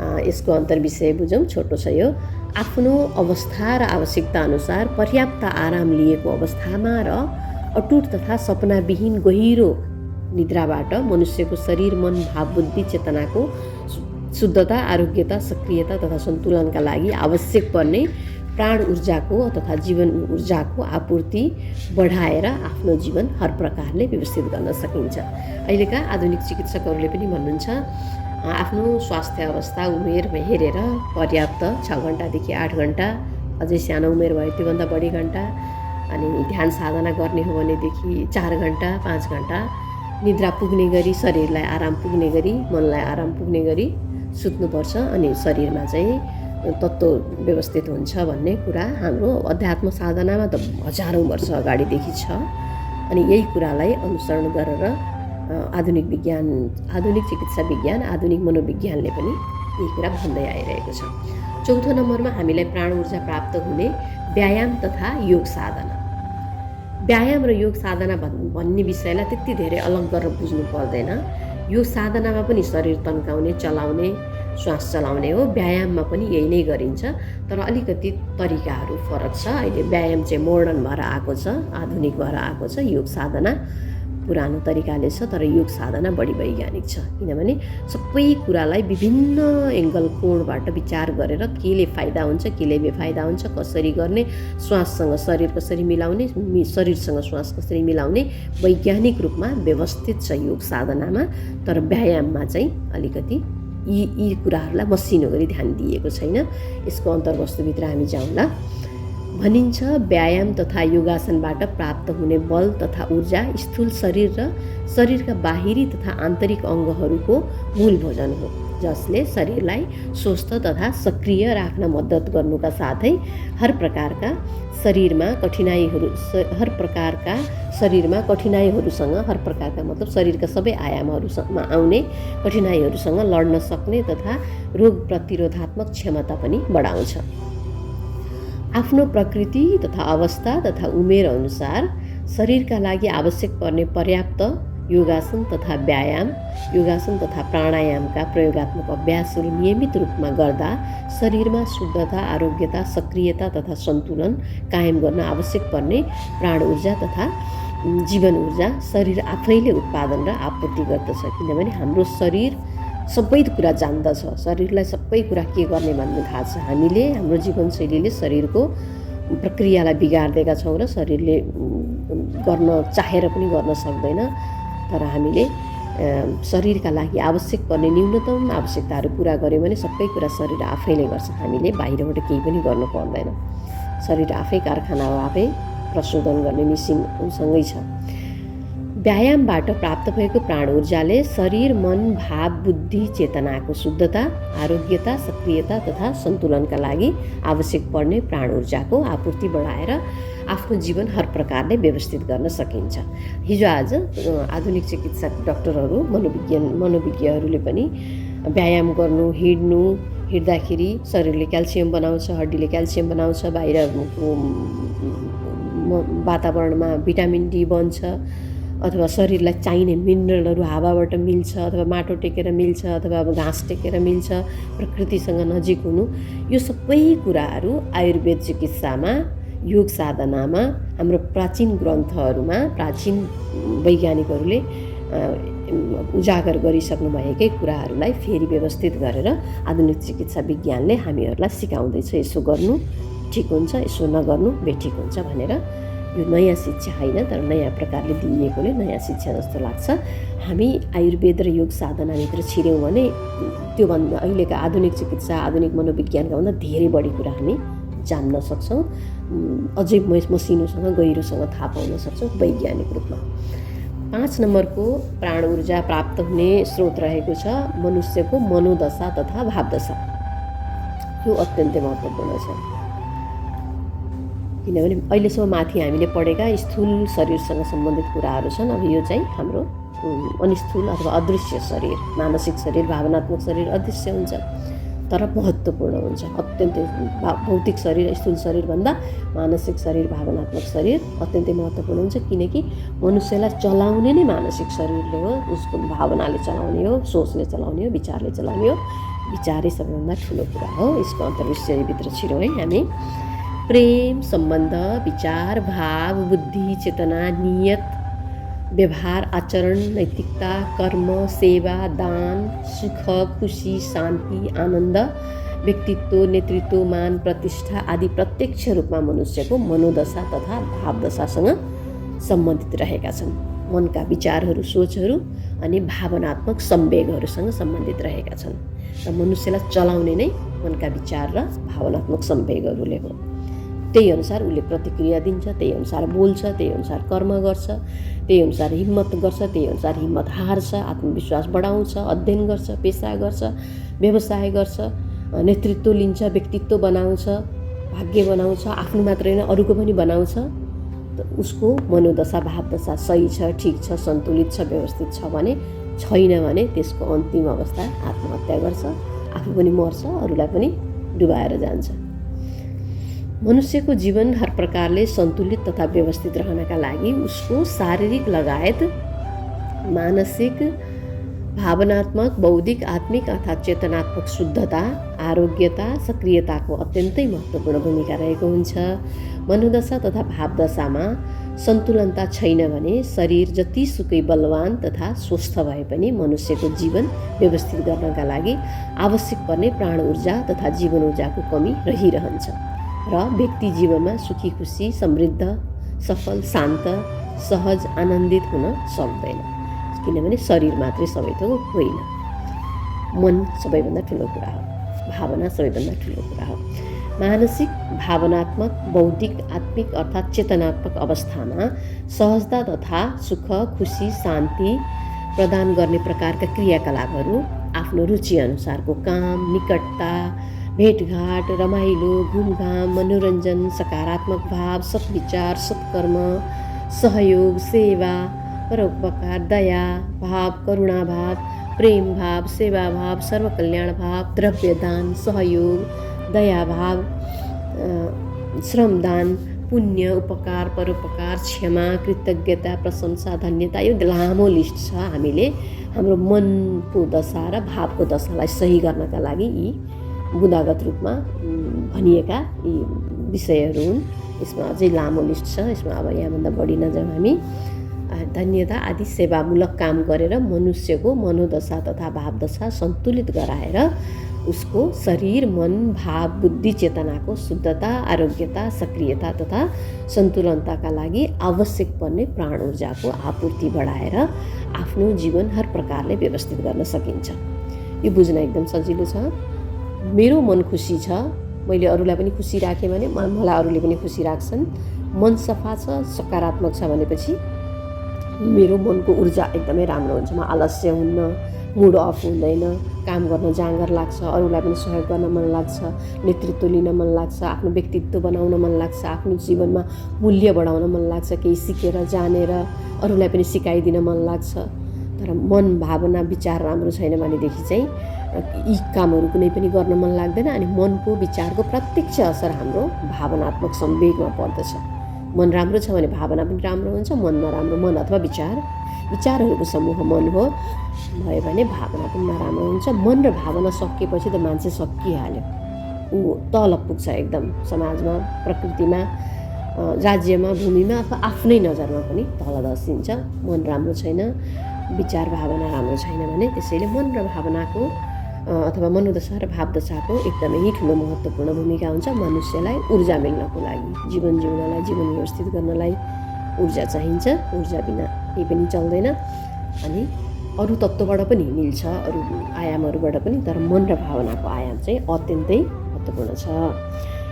यसको अन्तर्विषय बुझौँ, छोटो छ यो। आफ्नो अवस्था र आवश्यकता अनुसार पर्याप्त आराम लिएको अवस्थामा र अटुट तथा सपनाविहीन गहिरो निद्राबाट मनुष्यको शरीर, मन, भाव, बुद्धि, चेतनाको शुद्धता, आरोग्यता, सक्रियता तथा सन्तुलनका लागि आवश्यक पर्ने प्राण ऊर्जाको तथा जीवन ऊर्जाको आपूर्ति बढाएर आफ्नो जीवन हर प्रकारले व्यवस्थित गर्न सकिन्छ। अहिलेका आधुनिक चिकित्सकहरूले पनि भन्नुहुन्छ आफ्नो स्वास्थ्य अवस्था, उमेर हेरेर पर्याप्त 6 घन्टादेखि 8 घन्टा, अझै सानो उमेर भयो त्योभन्दा बढी घन्टा, अनि ध्यान साधना गर्ने हो भनेदेखि 4 घन्टा 5 घन्टा निद्रा पुग्ने गरी, शरीरलाई आराम पुग्ने गरी, मनलाई आराम पुग्ने गरी सुत्नुपर्छ। अनि शरीरमा चाहिँ तत्त्व व्यवस्थित हुन्छ भन्ने कुरा हाम्रो अध्यात्म साधनामा त हजारौँ वर्ष अगाडिदेखि छ। अनि यही कुरालाई अनुसरण गरेर आधुनिक विज्ञान, आधुनिक चिकित्सा विज्ञान, आधुनिक मनोविज्ञानले पनि यही कुरा भन्दै आइरहेको छ। चौथो नम्बरमा हामीलाई प्राण ऊर्जा प्राप्त हुने व्यायाम तथा योग साधना। व्यायाम र योग साधना भन्ने विषयलाई त्यति धेरै अलग गरेर बुझ्नु पर्दैन। यो साधनामा पनि शरीर तन्काउने, चलाउने, श्वास चलाउने हो। व्यायाममा पनि यही नै गरिन्छ, तर अलिकति तरिकाहरू फरक छ। अहिले व्यायाम चाहिँ मोडर्न भएर आएको छ, आधुनिक भएर आएको छ। योग साधना पुरानो तरिकाले छ, तर योग साधना बढी वैज्ञानिक छ। किनभने सबै कुरालाई विभिन्न एङ्गल, कोणबाट विचार गरेर केले फाइदा हुन्छ, केले बेफाइदा हुन्छ, कसरी गर्ने, श्वाससँग शरीर कसरी मिलाउने, शरीरसँग श्वास कसरी मिलाउने, वैज्ञानिक रूपमा व्यवस्थित छ योग साधनामा। तर व्यायाममा चाहिँ अलिकति यी कुराहरूलाई मसिनो गरी ध्यान दिएको छैन। यसको अन्तर्वस्तुभित्र हामी जाउँला। भनिन्छ व्यायाम तथा योगासनबाट प्राप्त हुने बल तथा ऊर्जा स्थूल शरीर र शरीरका बाहिरी तथा आन्तरिक अङ्गहरूको मूल भोजन हो, जसले शरीरलाई स्वस्थ तथा सक्रिय राख्न मद्दत गर्नुका साथै हर प्रकारका शरीरमा कठिनाइहरूसँग हर प्रकारका मतलब शरीरका सबै आयामहरूमा आउने कठिनाइहरूसँग लड्न सक्ने तथा रोग प्रतिरोधात्मक क्षमता पनि बढाउँछ। आफ्नो प्रकृति तथा अवस्था तथा उमेर अनुसार शरीरका लागि आवश्यक पर्ने पर्याप्त योगासन तथा प्राणायामका प्रयोगात्मक अभ्यासहरू नियमित रूपमा गर्दा शरीरमा शुद्धता, आरोग्यता, सक्रियता तथा सन्तुलन कायम गर्न आवश्यक पर्ने प्राण ऊर्जा तथा जीवन ऊर्जा शरीर आफैले उत्पादन र आपूर्ति गर्दछ। किनभने हाम्रो शरीर सबै कुरा जान्दछ, शरीरलाई सबै कुरा के गर्ने भन्ने थाहा छ। हामीले हाम्रो जीवनशैलीले शरीरको प्रक्रियालाई बिगारिदिएका छौँ र शरीरले गर्न चाहेर पनि गर्न सक्दैन। तर हामीले शरीरका लागि आवश्यक पर्ने न्यूनतम आवश्यकताहरू पुरा गऱ्यौँ भने सबै कुरा शरीर आफैले गर्छ। हामीले बाहिरबाट केही पनि गर्नु पर्दैन। शरीर आफै कारखाना हो, आफै प्रशोधन गर्ने मेसिनसँगै छ। व्यायामबाट प्राप्त भएको प्राण ऊर्जाले शरीर, मन, भाव, बुद्धि, चेतनाको शुद्धता, आरोग्यता, सक्रियता तथा सन्तुलनका लागि आवश्यक पर्ने प्राण ऊर्जाको आपूर्ति बढाएर आफ्नो जीवन हर प्रकारले व्यवस्थित गर्न सकिन्छ। हिजोआज आधुनिक चिकित्सक डाक्टरहरू, मनोविज्ञहरूले पनि व्यायाम गर्नु, हिँड्दाखेरि शरीरले क्याल्सियम बनाउँछ, हड्डीले क्याल्सियम बनाउँछ, बाहिर वातावरणमा भिटामिन डी बन्छ, अथवा शरीरलाई चाहिने मिनरलहरू हावाबाट मिल्छ, अथवा माटो टेकेर मिल्छ, अथवा घाँस टेकेर मिल्छ, प्रकृतिसँग नजिक हुनु, यो सबै कुराहरू आयुर्वेद चिकित्सामा, योग साधनामा, हाम्रो प्राचीन ग्रन्थहरूमा प्राचीन वैज्ञानिकहरूले उजागर गरिसक्नु भएकै कुराहरूलाई फेरि व्यवस्थित गरेर आधुनिक चिकित्सा विज्ञानले हामीहरूलाई सिकाउँदैछ। यसो गर्नु ठिक हुन्छ, यसो नगर्नु बेठिक हुन्छ भनेर। यो नयाँ शिक्षा होइन, तर नयाँ प्रकारले दिइएकोले नयाँ शिक्षा जस्तो लाग्छ। हामी आयुर्वेद र योग साधनाभित्र छिर्यौँ भने त्योभन्दा अहिलेका आधुनिक चिकित्सा, आधुनिक मनोविज्ञानका भन्दा धेरै बढी कुरा हामी जान्न सक्छौँ, अझै मसिनोसँग गहिरोसँग थाहा पाउन सक्छौँ वैज्ञानिक रूपमा। 5 नम्बरको प्राण ऊर्जा प्राप्त हुने स्रोत रहेको छ मनुष्यको मनोदशा तथा भावदशा। यो अत्यन्तै महत्त्वपूर्ण छ। किनभने अहिलेसम्म माथि हामीले पढेका स्थूल शरीरसँग सम्बन्धित कुराहरू छन्। अब यो चाहिँ हाम्रो अनिस्थूल अथवा अदृश्य शरीर, मानसिक शरीर, भावनात्मक शरीर अदृश्य हुन्छ तर महत्त्वपूर्ण हुन्छ। अत्यन्तै भौतिक शरीर, स्थूल शरीरभन्दा मानसिक शरीर, भावनात्मक शरीर अत्यन्तै महत्त्वपूर्ण हुन्छ। किनकि मनुष्यलाई चलाउने नै मानसिक शरीरले हो, उसको भावनाले चलाउने हो, सोचले चलाउने हो, विचारले चलाउने हो। विचारै सबैभन्दा ठुलो कुरा हो। यसको अन्तर्विषयभित्र छिरौँ है हामी। प्रेम, सम्बन्ध, विचार, भाव, बुद्धि, चेतना, नियत, व्यवहार, आचरण, नैतिकता, कर्म, सेवा, दान, सुख, खुसी, शान्ति, आनन्द, व्यक्तित्व, नेतृत्व, मान, प्रतिष्ठा आदि प्रत्यक्ष रूपमा मनुष्यको मनोदशा तथा भावदशासँग सम्बन्धित रहेका छन्। मनका विचारहरू, सोचहरू अनि भावनात्मक संवेगहरूसँग सम्बन्धित रहेका छन् र मनुष्यलाई चलाउने नै मनका विचार र भावनात्मक संवेगहरूले हो। त्यही अनुसार उसले प्रतिक्रिया दिन्छ, त्यही अनुसार बोल्छ, त्यही अनुसार कर्म गर्छ, त्यही अनुसार हिम्मत गर्छ, त्यही अनुसार हिम्मत हार्छ, आत्मविश्वास बढाउँछ, अध्ययन गर्छ, पेसा गर्छ, व्यवसाय गर्छ, नेतृत्व लिन्छ, व्यक्तित्व बनाउँछ, भाग्य बनाउँछ, आफ्नो मात्र होइन अरूको पनि बनाउँछ। उसको मनोदशा भावदशा सही छ, ठिक छ, सन्तुलित छ, व्यवस्थित छ भने, छैन भने त्यसको अन्तिम अवस्था आत्महत्या गर्छ, आफू पनि मर्छ, अरूलाई पनि डुबाएर जान्छ। मनुष्यको जीवन हर प्रकारले सन्तुलित तथा व्यवस्थित रहनका लागि उसको शारीरिक लगायत मानसिक, भावनात्मक, बौद्धिक, आत्मिक अर्थात् चेतनात्मक शुद्धता, आरोग्यता, सक्रियताको अत्यन्तै महत्त्वपूर्ण भूमिका रहेको हुन्छ। मनोदशा तथा भावदशामा सन्तुलनता छैन भने शरीर जतिसुकै बलवान तथा स्वस्थ भए पनि मनुष्यको जीवन व्यवस्थित गर्नका लागि आवश्यक पर्ने प्राण ऊर्जा तथा जीवन ऊर्जाको कमी रहिरहन्छ र व्यक्ति जीवनमा सुखी, खुसी, समृद्ध, सफल, शान्त, सहज, आनन्दित हुन सक्दैन। किनभने शरीर मात्रै सबै थोक होइन। मन सबैभन्दा ठुलो कुरा हो, भावना सबैभन्दा ठुलो कुरा हो। मानसिक, भावनात्मक, बौद्धिक, आत्मिक अर्थात् चेतनात्मक अवस्थामा सहजता तथा सुख, खुसी, शान्ति प्रदान गर्ने प्रकारका क्रियाकलापहरू आफ्नो रुचिअनुसारको काम, निकटता, भेटघाट, रमाइलो, घुमघाम, मनोरञ्जन, सकारात्मक भाव, सद्विचार, सत्कर्म, सहयोग, सेवा, परोपकार, दया भाव, करुणा भाव, प्रेम भाव, सेवा भाव, सर्वकल्याण भाव, द्रव्यदान, सहयोग, दया भाव, श्रमदान, पुण्य, उपकार, परोपकार, क्षमा, कृतज्ञता, प्रशंसा, धन्यता, यो लामो लिस्ट छ। हामीले हाम्रो मनको दशा र भावको दशालाई सही गर्नका लागि यी बुँदागत रूपमा भनिएका यी विषयहरू हुन्। यसमा अझै लामो लिस्ट छ, यसमा अब यहाँभन्दा बढी नजाउँ हामी। धन्यता आदि सेवामूलक काम गरेर मनुष्यको मनोदशा तथा भावदशा सन्तुलित गराएर उसको शरीर, मन, भाव, बुद्धि, चेतनाको शुद्धता, आरोग्यता, सक्रियता तथा सन्तुलनताका लागि आवश्यक पर्ने प्राण ऊर्जाको आपूर्ति बढाएर आफ्नो जीवन हर प्रकारले व्यवस्थित गर्न सकिन्छ। यो बुझ्न एकदम सजिलो छ। मेरो मन खुसी छ, मैले अरूलाई पनि खुसी राखेँ भने मलाई अरूले पनि खुसी राख्छन्। मन सफा छ, सकारात्मक छ भनेपछि मेरो मनको ऊर्जा एकदमै राम्रो हुन्छ। म आलस्य हुन्न, मुड अफ हुँदैन, काम गर्न जाँगर लाग्छ, अरूलाई पनि सहयोग गर्न मन लाग्छ, नेतृत्व लिन मन लाग्छ, आफ्नो व्यक्तित्व बनाउन मन लाग्छ, आफ्नो जीवनमा मूल्य बढाउन मन लाग्छ, केही सिकेर जानेर अरूलाई पनि सिकाइदिन मन लाग्छ। तर मन, भावना, विचार राम्रो छैन भनेदेखि चाहिँ यी कामहरू कुनै पनि गर्न मन लाग्दैन। अनि मनको विचारको प्रत्यक्ष असर हाम्रो भावनात्मक संवेगमा पर्दछ। मन राम्रो छ भने भावना पनि राम्रो हुन्छ, मन नराम्रो, मन अथवा विचारहरूको समूह मन हो भयो भने भावना पनि नराम्रो हुन्छ। मन र भावना सकिएपछि त मान्छे सकिहाल्यो, ऊ तल पुग्छ एकदम, समाजमा, प्रकृतिमा, राज्यमा, भूमिमा अथवा आफ्नै नजरमा पनि तल दसिन्छ। मन राम्रो छैन, विचार भावना राम्रो छैन भने त्यसैले मन र भावनाको अथवा मनोदशा र भावदशाको एकदमै ठुलो महत्त्वपूर्ण भूमिका हुन्छ। मनुष्यलाई ऊर्जा मिल्नको लागि, जीवन जिउनलाई, जीवन व्यवस्थित गर्नलाई ऊर्जा चाहिन्छ। ऊर्जा बिना केही पनि चल्दैन। अनि अरू तत्त्वबाट पनि मिल्छ, अरू आयामहरूबाट पनि, तर मन र भावनाको आयाम चाहिँ अत्यन्तै महत्त्वपूर्ण छ।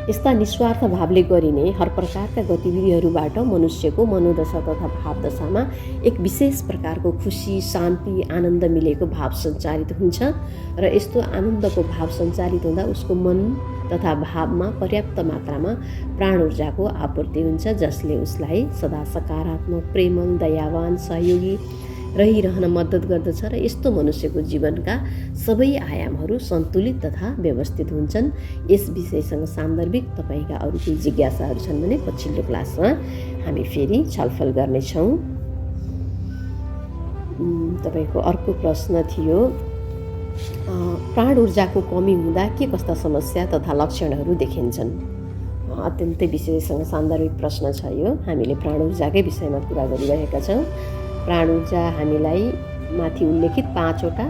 यस्ता निस्वार्थ भावले गरिने हर प्रकारका गतिविधिहरूबाट मनुष्यको मनोदशा तथा भावदशामा एक विशेष प्रकारको खुसी, शान्ति, आनन्द मिलेको भाव सञ्चारित हुन्छ र यस्तो आनन्दको भाव सञ्चारित हुँदा उसको मन तथा भावमा पर्याप्त मात्रामा प्राण ऊर्जाको आपूर्ति हुन्छ, जसले उसलाई सदा सकारात्मक, प्रेमल, दयावान, सहयोगी रहिरहन मद्दत गर्दछ र यस्तो मनुष्यको जीवनका सबै आयामहरू सन्तुलित तथा व्यवस्थित हुन्छन्। यस विषयसँग सान्दर्भिक तपाईँका अरू केही जिज्ञासाहरू छन् भने पछिल्लो क्लासमा हामी फेरि छलफल गर्नेछौँ। तपाईँको अर्को प्रश्न थियो, प्राण ऊर्जाको कमी हुँदा के कस्ता समस्या तथा लक्षणहरू देखिन्छन्? अत्यन्तै विषयसँग सान्दर्भिक प्रश्न छ यो। हामीले प्राण ऊर्जाकै विषयमा कुरा गरिरहेका छौँ। प्राण ऊर्जा हामीलाई माथि उल्लेखित 5वटा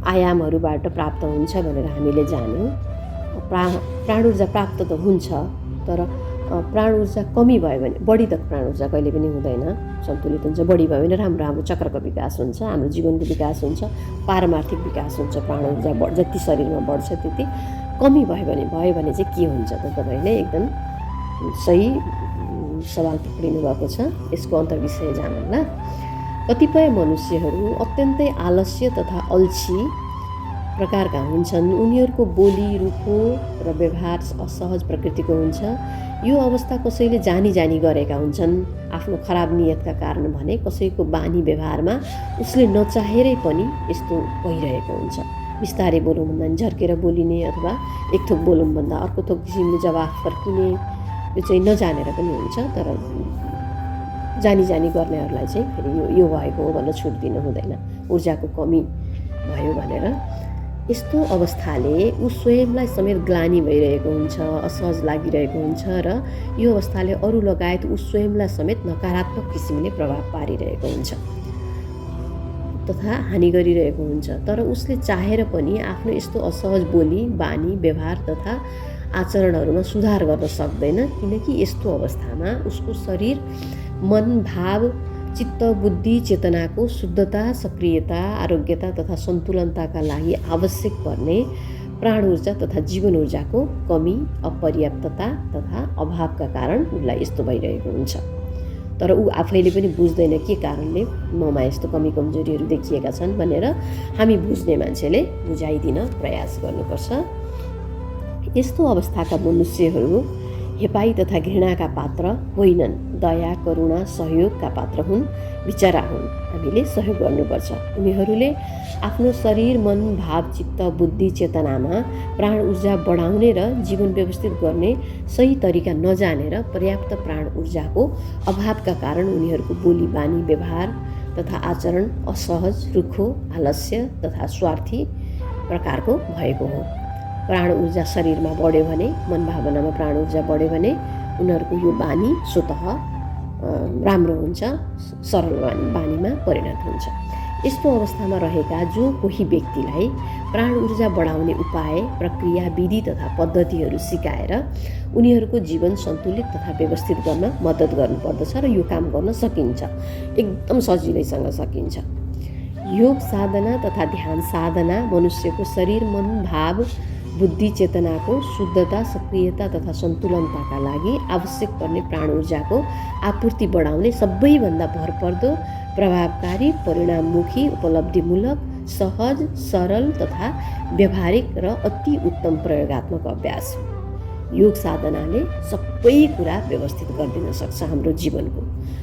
आयामहरूबाट प्राप्त हुन्छ भनेर हामीले जान्यौँ। प्राण ऊर्जा प्राप्त त हुन्छ, तर प्राण ऊर्जा कमी भयो भने, बढी त प्राण ऊर्जा कहिले पनि हुँदैन, सन्तुलित हुन्छ। बढी भयो भने हाम्रो चक्रको विकास हुन्छ, हाम्रो जीवनको विकास हुन्छ, पारमार्थिक विकास हुन्छ। प्राण ऊर्जा जति शरीरमा बढ्छ त्यति। कमी भयो भने चाहिँ के हुन्छ त? तपाईँले एकदम सही सवाल पक्रिनु भएको छ। यसको अन्तर्विषय जानौँला। कतिपय मनुष्यहरू अत्यन्तै आलस्य तथा अल्छी प्रकारका हुन्छन्। उनीहरूको बोली रुखो र व्यवहार असहज प्रकृतिको हुन्छ। यो अवस्था कसैले जानी गरेका हुन्छन्। आफ्नो खराब नियतका कारण भने कसैको बानी व्यवहारमा उसले नचाहेरै पनि यस्तो भइरहेको हुन्छ। बिस्तारै बोलौँ भन्दा झर्केर बोलिने अथवा एक थोक बोलौँ भन्दा अर्को थोक किसिमले जवाफ फर्किने, यो चाहिँ नजानेर पनि हुन्छ। तर जानी गर्नेहरूलाई चाहिँ फेरि यो भएको हो भनेर छुट दिनु हुँदैन, ऊर्जाको कमी भयो भनेर। यस्तो अवस्थाले ऊ स्वयंलाई समेत ग्लानी भइरहेको हुन्छ, असहज लागिरहेको हुन्छ र यो अवस्थाले अरू लगायत ऊ स्वयंलाई समेत नकारात्मक किसिमले प्रभाव पारिरहेको हुन्छ तथा हानि गरिरहेको हुन्छ। तर उसले चाहेर पनि आफ्नो यस्तो असहज बोली, बानी, व्यवहार तथा आचरणहरूमा सुधार गर्न सक्दैन, किनकि यस्तो अवस्थामा उसको शरीर, मन, भाव, चित्त बुद्धि चेतनाको शुद्धता सक्रियता आरोग्यता तथा सन्तुलनताका लागि आवश्यक पर्ने प्राण ऊर्जा तथा जीवन ऊर्जाको कमी अपर्याप्तता तथा अभावका कारण उसलाई यस्तो भइरहेको हुन्छ। तर ऊ आफैले पनि बुझ्दैन के कारणले ममा यस्तो कमी कमजोरीहरू देखिएका छन् भनेर हामी बुझ्ने मान्छेले बुझाइदिन प्रयास गर्नुपर्छ। यस्तो अवस्थाका मनुष्यहरू हेपाई तथा घृणाका पात्र होइनन्, दया करुणा सहयोगका पात्र हुन्, विचरा हुन्। हामीले सहयोग गर्नुपर्छ। उनीहरूले आफ्नो शरीर मन भाव चित्त बुद्धि चेतनामा प्राण ऊर्जा बढाउने र जीवन व्यवस्थित गर्ने सही तरिका नजानेर पर्याप्त प्राण ऊर्जाको अभावका कारण उनीहरूको बोली बानी व्यवहार तथा आचरण असहज रुखो आलस्य तथा स्वार्थी प्रकारको भएको हो। प्राण ऊर्जा शरीरमा बढ्यो भने मन भावनामा प्राण ऊर्जा बढ्यो भने उनीहरूको यो बानी स्वतः राम्रो हुन्छ, सरल बानीमा परिणत हुन्छ। यस्तो अवस्थामा रहेका जो कोही व्यक्तिलाई प्राण ऊर्जा बढाउने उपाय प्रक्रिया विधि तथा पद्धतिहरू सिकाएर उनीहरूको जीवन सन्तुलित तथा व्यवस्थित गर्न मद्दत गर्नुपर्दछ र यो काम गर्न सकिन्छ, एकदम सजिलैसँग सकिन्छ। योग साधना तथा ध्यान साधना मनुष्यको शरीर मन भाव बुद्धि चेतनाको शुद्धता सक्रियता तथा सन्तुलनताका लागि आवश्यक पर्ने प्राण ऊर्जाको आपूर्ति बढाउने सबैभन्दा भरपर्दो प्रभावकारी परिणाममुखी उपलब्धिमूलक सहज सरल तथा व्यावहारिक र अति उत्तम प्रयोगात्मक अभ्यास हो। योग साधनाले सबै कुरा व्यवस्थित गरिदिन सक्छ। हाम्रो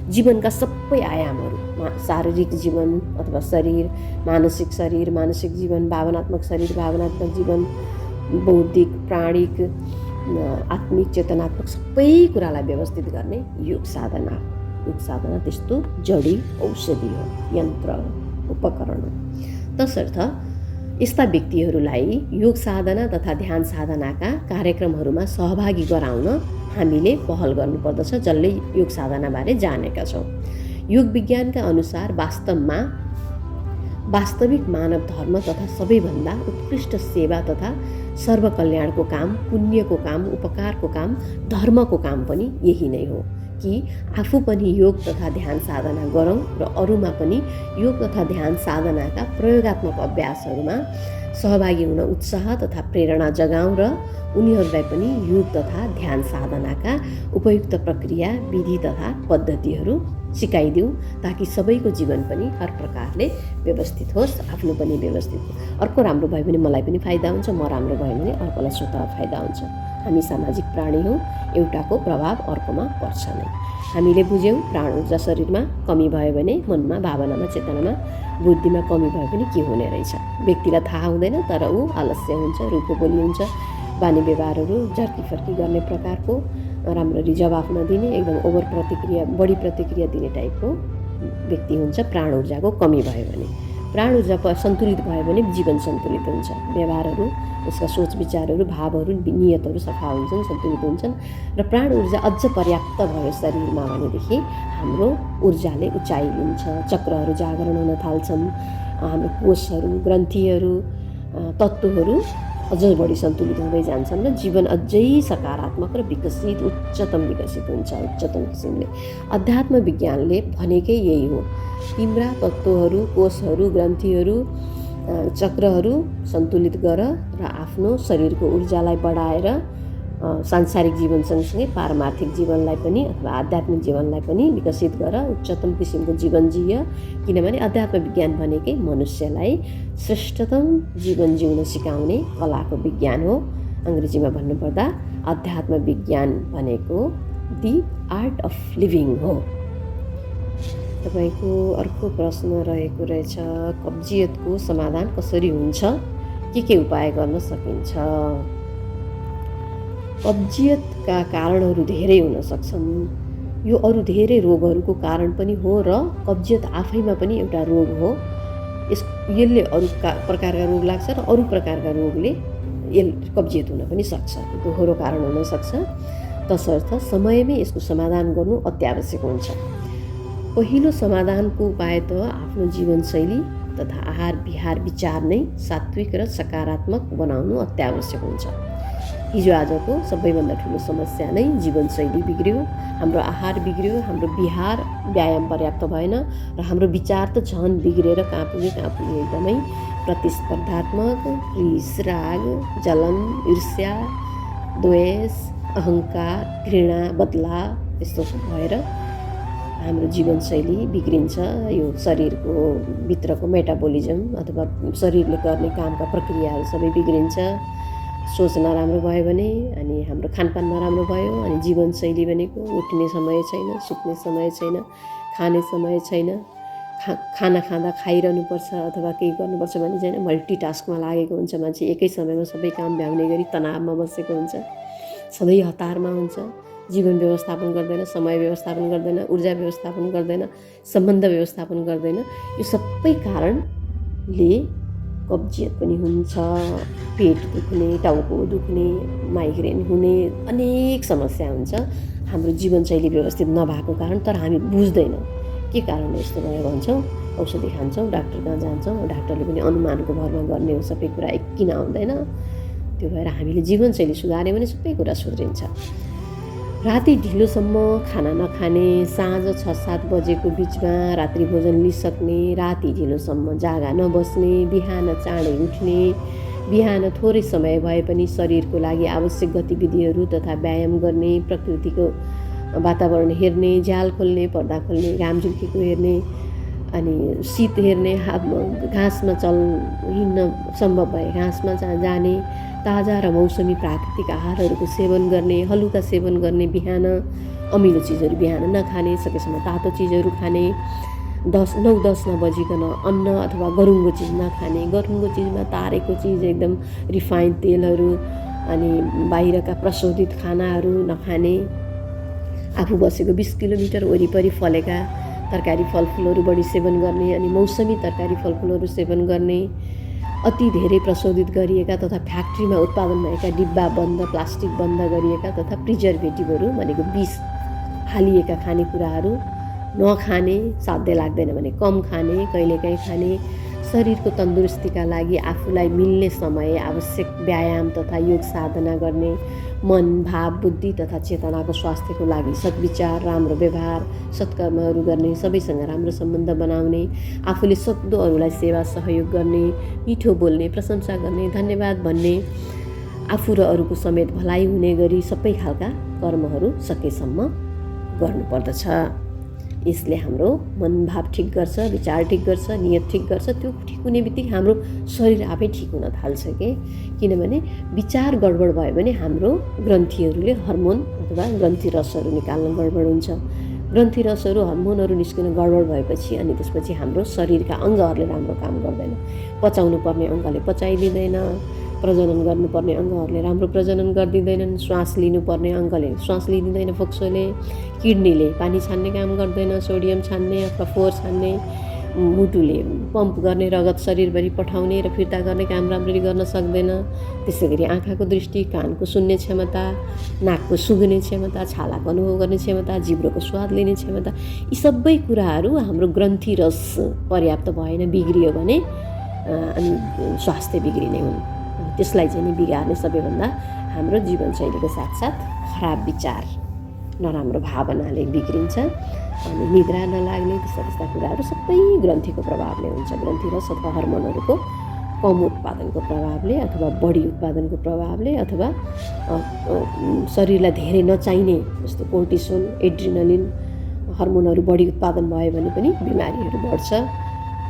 जीवनका सबै आयामहरू शारीरिक जीवन अथवा शरीर मानसिक जीवन भावनात्मक शरीर भावनात्मक जीवन बौद्धिक प्राणिक आत्मिक चेतनात्मक सबै कुरालाई व्यवस्थित गर्ने योग साधना हो। योग साधना त्यस्तो जडी औषधि हो, यन्त्र उपकरण हो। तसर्थ यस्ता व्यक्तिहरूलाई योग साधना तथा ध्यान साधनाका कार्यक्रमहरूमा सहभागी गराउन हामीले पहल गर्नुपर्दछ, जसले योग साधनाबारे जानेका छौँ। योग विज्ञानका अनुसार वास्तविक मानव धर्म तथा सबैभन्दा उत्कृष्ट सेवा तथा सर्वकल्याणको काम पुण्यको काम उपकारको काम धर्मको काम पनि यही नै हो कि आफू पनि योग तथा ध्यान साधना गरौँ र अरूमा पनि योग तथा ध्यान साधनाका प्रयोगात्मक अभ्यासहरूमा सहभागी हुन उत्साह तथा प्रेरणा जगाउँ र उनीहरूलाई पनि योग तथा ध्यान साधनाका उपयुक्त प्रक्रिया विधि तथा पद्धतिहरू सिकाइदिउँ, ताकि सबैको जीवन पनि हर प्रकारले व्यवस्थित होस्, आफ्नो पनि व्यवस्थित हो। अर्को राम्रो भयो भने मलाई पनि फाइदा हुन्छ, म राम्रो भयो भने अर्कोलाई स्वतः फाइदा हुन्छ। हामी सामाजिक प्राणी हौँ, एउटाको प्रभाव अर्कोमा पर्छ नै। हामीले बुझ्यौँ प्राण ऊर्जा शरीरमा कमी भयो भने मनमा भावनामा चेतनामा बुद्धिमा कमी भयो भने के हुने रहेछ। व्यक्तिलाई थाहा हुँदैन, तर ऊ आलस्य हुन्छ, रुखो बोली हुन्छ, बानी व्यवहारहरू झर्की फर्की गर्ने प्रकारको, राम्ररी जवाफ नदिने, एकदम बढी प्रतिक्रिया दिने टाइपको व्यक्ति हुन्छ। प्राण ऊर्जाको कमी भयो भने प्राण ऊर्जा सन्तुलित भयो भने जीवन सन्तुलित हुन्छ, व्यवहारहरू उसका सोच विचारहरू भावहरू नियतहरू सफा हुन्छन्, सन्तुलित हुन्छन् र प्राण ऊर्जा अझ पर्याप्त भयो शरीरमा भनेदेखि हाम्रो ऊर्जाले उचाइ लिन्छ, चक्रहरू जागरण हुन थाल्छन्, हाम्रो कोषहरू ग्रन्थीहरू तत्त्वहरू अझ बढी सन्तुलित हुँदै जान्छन् र जीवन अझै सकारात्मक र उच्चतम विकसित हुन्छ। उच्चतम किसिमले अध्यात्म विज्ञानले भनेकै यही हो। तिम्रा तत्त्वहरू कोषहरू ग्रन्थीहरू चक्रहरू सन्तुलित गर र आफ्नो शरीरको ऊर्जालाई बढाएर सांसारिक जीवन सँगसँगै पारमार्थिक जीवनलाई पनि अथवा आध्यात्मिक जीवनलाई पनि विकसित गर, उच्चतम किसिमको जीवन जिय। किनभने अध्यात्म विज्ञान भनेकै मनुष्यलाई श्रेष्ठतम जीवन जिउन सिकाउने कलाको विज्ञान हो। अङ्ग्रेजीमा भन्नुपर्दा अध्यात्म विज्ञान भनेको दि आर्ट अफ लिभिङ हो। तपाईँको अर्को प्रश्न रहेको रहेछ, कब्जियतको समाधान कसरी हुन्छ, के उपाय गर्न सकिन्छ? कब्जियतका कारणहरू धेरै हुन सक्छन्। यो अरू धेरै रोगहरूको कारण पनि हो र कब्जियत आफैमा पनि एउटा रोग हो। यसले अरू प्रकारका रोग लाग्छ र अरू प्रकारका रोगले कब्जियत हुन पनि सक्छ, दोहोरो कारण हुन सक्छ। तसर्थ समयमै यसको समाधान गर्नु अत्यावश्यक हुन्छ। पहिलो समाधानको उपाय त आफ्नो जीवनशैली तथा आहार विहार विचार नै सात्विक र सकारात्मक बनाउनु अत्यावश्यक हुन्छ। हिजो आजको सबैभन्दा ठुलो समस्या नै जीवनशैली बिग्रियो, हाम्रो आहार बिग्रियो, हाम्रो विहार व्यायाम पर्याप्त भएन र हाम्रो विचार त झन् बिग्रेर कहाँ पुगे एकदमै प्रतिस्पर्धात्मक, रिस राग, जलन, ईर्ष्या, द्वेष, अहङ्कार, घृणा, बदला यस्तो भएर हाम्रो जीवनशैली बिग्रिन्छ। यो शरीरको भित्रको मेटाबोलिजम अथवा शरीरले गर्ने कामका प्रक्रियाहरू सबै बिग्रिन्छ। सोच नराम्रो भयो भने अनि हाम्रो खानपान नराम्रो भयो अनि जीवनशैली भनेको उठ्ने समय छैन, सुत्ने समय छैन, खाने समय छैन, खाना खाँदा खाइरहनुपर्छ अथवा केही गर्नुपर्छ भने चाहिँ मल्टिटास्कमा लागेको हुन्छ मान्छे, एकै समयमा सबै काम भ्याउने गरी तनावमा बसेको हुन्छ, सधैँ हतारमा हुन्छ, जीवन व्यवस्थापन गर्दैन, समय व्यवस्थापन गर्दैन, ऊर्जा व्यवस्थापन गर्दैन, सम्बन्ध व्यवस्थापन गर्दैन। यो सबै कारणले कब्जियत पनि हुन्छ, पेट दुख्ने, टाउको दुख्ने, माइग्रेन हुने अनेक समस्या हुन्छ हाम्रो जीवनशैली व्यवस्थित नभएको कारण। तर हामी बुझ्दैनौँ के कारणले यस्तो भयो भन्छौँ, औषधि खान्छौँ, डाक्टर कहाँ जान्छौँ, डाक्टरले पनि अनुमानको भरमा गर्ने हो, सबै कुरा किन आउँदैन। त्यो भएर हामीले जीवनशैली सुधार्यो भने सबै कुरा सुध्रिन्छ। राति ढिलोसम्म खाना नखाने, साँझ 6-7 बजेको बिचमा रात्रि भोजन लिइसक्ने, राति ढिलोसम्म जागा नबस्ने, बिहान चाँडै उठ्ने, बिहान थोरै समय भए पनि शरीरको लागि आवश्यक गतिविधिहरू तथा व्यायाम गर्ने, प्रकृतिको वातावरण हेर्ने, झ्याल खोल्ने, पर्दा खोल्ने, घाम झुल्केको हेर्ने, अनि शीत हेर्ने, घाँसमा हिँड्न सम्भव भए घाँसमा जाने, ताजा र मौसमी प्राकृतिक आहारहरूको सेवन गर्ने, हलुका सेवन गर्ने, बिहान अमिलो चिजहरू बिहान नखाने, सकेसम्म तातो चिजहरू खाने, 9-10 नबजिकन अन्न अथवा गरुङ्गो चिज नखाने, गरुङ्गो चिजमा तारेको चिज एकदम रिफाइन्ड तेलहरू अनि बाहिरका प्रशोधित खानाहरू नखाने, आफू बसेको 20 किलोमिटर वरिपरि फलेका तरकारी फलफुलहरू बढी सेवन गर्ने अनि मौसमी तरकारी फलफुलहरू सेवन गर्ने, अति धेरै प्रशोधित गरिएका तथा फ्याक्ट्रीमा उत्पादन भएका डिब्बा बन्द, प्लास्टिक बन्द गरिएका तथा प्रिजर्भेटिभहरू भनेको विष हालिएका खानेकुराहरू नखाने, साध्य लाग्दैन भने कम खाने, कहिलेकाहीँ खाने, शरीरको तन्दुरुस्तीका लागि आफूलाई मिल्ने समय आवश्यक व्यायाम तथा योग साधना गर्ने, मन, भाव, बुद्धि तथा चेतनाको स्वास्थ्यको लागि सद्विचार, राम्रो व्यवहार, सत्कर्महरू गर्ने, सबैसँग राम्रो सम्बन्ध बनाउने, आफूले सक्दो अरूलाई सेवा सहयोग गर्ने, मिठो बोल्ने, प्रशंसा गर्ने, धन्यवाद भन्ने, आफू र अरूको समेत भलाइ हुने गरी सबै खालका कर्महरू सकेसम्म गर्नुपर्दछ। यसले हाम्रो मनभाव ठिक गर्छ, विचार ठिक गर्छ, नियत ठिक गर्छ। त्यो ठिक हुने बित्तिकै हाम्रो शरीर आफै ठिक हुन थाल्छ किनभने विचार गडबड भयो भने हाम्रो ग्रन्थीहरूले हर्मोन अथवा ग्रन्थी रसहरू निकाल्न गडबड हुन्छ। ग्रन्थी रसहरू हर्मोनहरू निस्किन गडबड भएपछि अनि त्यसपछि हाम्रो शरीरका अङ्गहरूले राम्रो काम गर्दैन, पचाउनु पर्ने अङ्गले पचाइदिँदैन, प्रजनन गर्नुपर्ने अङ्गहरूले राम्रो प्रजनन गरिदिँदैनन्, श्वास लिनुपर्ने अङ्गले श्वास लिइदिँदैन फोक्सोले, किडनीले पानी छान्ने काम गर्दैन, सोडियम छान्ने अथवा फोहोर छान्ने, मुटुले पम्प गर्ने रगत शरीरभरि पठाउने र फिर्ता गर्ने काम राम्ररी गर्न सक्दैन। त्यसै गरी आँखाको दृष्टि, कानको सुन्ने क्षमता, नाकको सुँघ्ने क्षमता, छालाको अनुभव गर्ने क्षमता, जिब्रोको स्वाद लिने क्षमता, यी सबै कुराहरू हाम्रो ग्रन्थी रस पर्याप्त भएन, बिग्रियो भने अनि स्वास्थ्य बिग्रिने हुन्। त्यसलाई चाहिँ नि बिगार्ने सबैभन्दा हाम्रो जीवनशैलीको साथसाथ खराब विचार, नराम्रो भावनाले बिग्रिन्छ अनि निद्रा नलाग्ने, त्यस्ता कुराहरू सबै ग्रन्थीको प्रभावले हुन्छ। ग्रन्थी रस अथवा हर्मोनहरूको कम उत्पादनको प्रभावले अथवा बढी उत्पादनको प्रभावले अथवा शरीरलाई धेरै नचाहिने जस्तो कोर्टिसोल, एड्रिनलिन हर्मोनहरू बढी उत्पादन भयो भने पनि बिमारीहरू बढ्छ,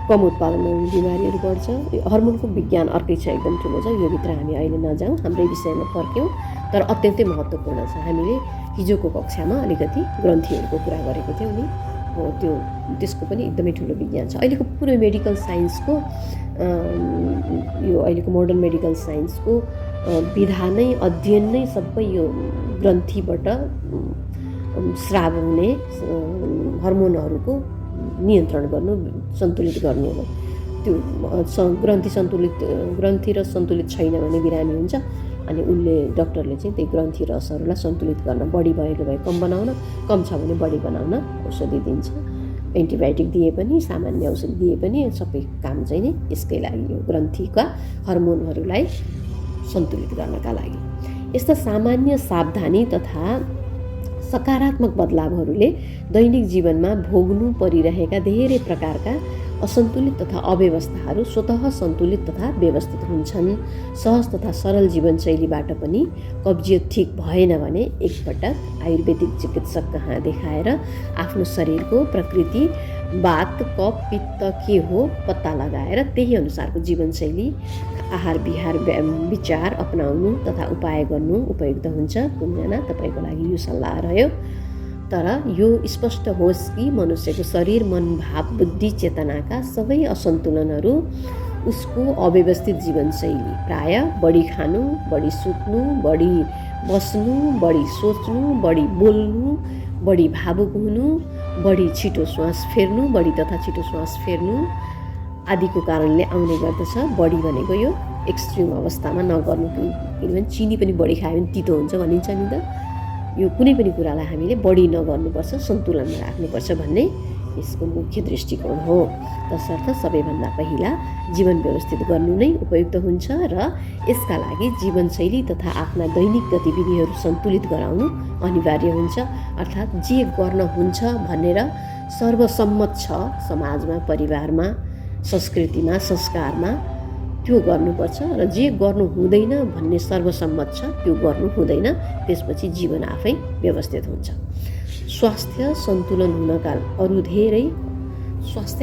कम उत्पादनमा बिमारीहरू बढ्छ। हर्मोनको विज्ञान अर्कै छ, एकदम ठुलो छ, यो भित्र हामी अहिले नजाउँ, हाम्रै विषयमा फर्क्यौँ। तर अत्यन्तै महत्त्वपूर्ण छ। हामीले हिजोको कक्षामा अलिकति ग्रन्थीहरूको कुरा गरेको थियौँ नि, हो त्यसको पनि एकदमै ठुलो विज्ञान छ। अहिलेको पुरै मेडिकल साइन्सको यो अहिलेको मोडर्न मेडिकल साइन्सको विधा नै, अध्ययन नै सबै यो ग्रन्थीबाट स्राव हुने हर्मोनहरूको नियन्त्रण गर्नु, सन्तुलित गर्नु हो। त्यो ग्रन्थी र सन्तुलित छैन भने बिरामी हुन्छ अनि उसले डक्टरले चाहिँ त्यही ग्रन्थी रसहरूलाई सन्तुलित गर्न, बढी भएको भए कम बनाउन, कम छ भने बढी बनाउन औषधि दिन्छ। एन्टिबायोटिक दिए पनि, सामान्य औषधि दिए पनि सबै काम चाहिँ नि यसकै लागि हो, ग्रन्थीका हर्मोनहरूलाई सन्तुलित गर्नका लागि। यस्ता सामान्य सावधानी तथा सकारात्मक बदलावहरूले दैनिक जीवनमा भोग्नु परिरहेका धेरै प्रकारका असन्तुलित तथा अव्यवस्थाहरू स्वतः सन्तुलित तथा व्यवस्थित हुन्छन्। सहज तथा सरल जीवनशैलीबाट पनि कब्जियत ठिक भएन भने एकपटक आयुर्वेदिक चिकित्सक कहाँ देखाएर आफ्नो शरीरको प्रकृति वात कफ पित्त के हो पत्ता लगाएर त्यही अनुसारको जीवनशैली आहार विहार विचार अपनाउनु तथा उपाय गर्नु उपयुक्त हुन्छ। कुनजना तपाईँको लागि यो सल्लाह रह्यो। तर यो स्पष्ट होस् कि मनुष्यको शरीर मन भाव बुद्धि चेतनाका सबै असन्तुलनहरू उसको अव्यवस्थित जीवनशैली प्राय बढी खानु बढी सुत्नु बढी बस्नु बढी सोच्नु बढी बोल्नु बढी भावुक हुनु बढी छिटो श्वास फेर्नु बढी तथा छिटो श्वास फेर्नु आदिको कारणले आउने गर्दछ। बढी भनेको यो एक्सट्रिम अवस्थामा नगर्नु, किनभने चिनी पनि बढी खायो भने तितो हुन्छ भनिन्छ नि त। यो कुनै पनि कुरालाई हामीले बढी नगर्नुपर्छ, सन्तुलनमा राख्नुपर्छ भन्ने यसको मुख्य दृष्टिकोण हो। तसर्थ सबैभन्दा पहिला जीवन व्यवस्थित गर्नु नै उपयुक्त हुन्छ र यसका लागि जीवनशैली तथा आफ्ना दैनिक गतिविधिहरू सन्तुलित गराउनु अनिवार्य हुन्छ। अर्थात् जे गर्न हुन्छ भनेर सर्वसम्मत छ समाजमा, परिवारमा, संस्कृतिमा, संस्कारमा त्यो गर्नुपर्छ र जे गर्नु हुँदैन भन्ने सर्वसम्मत छ त्यो गर्नु हुँदैन। त्यसपछि जीवन आफै व्यवस्थित हुन्छ। स्वास्थ्य सन्तुलन हुनका अरू धेरै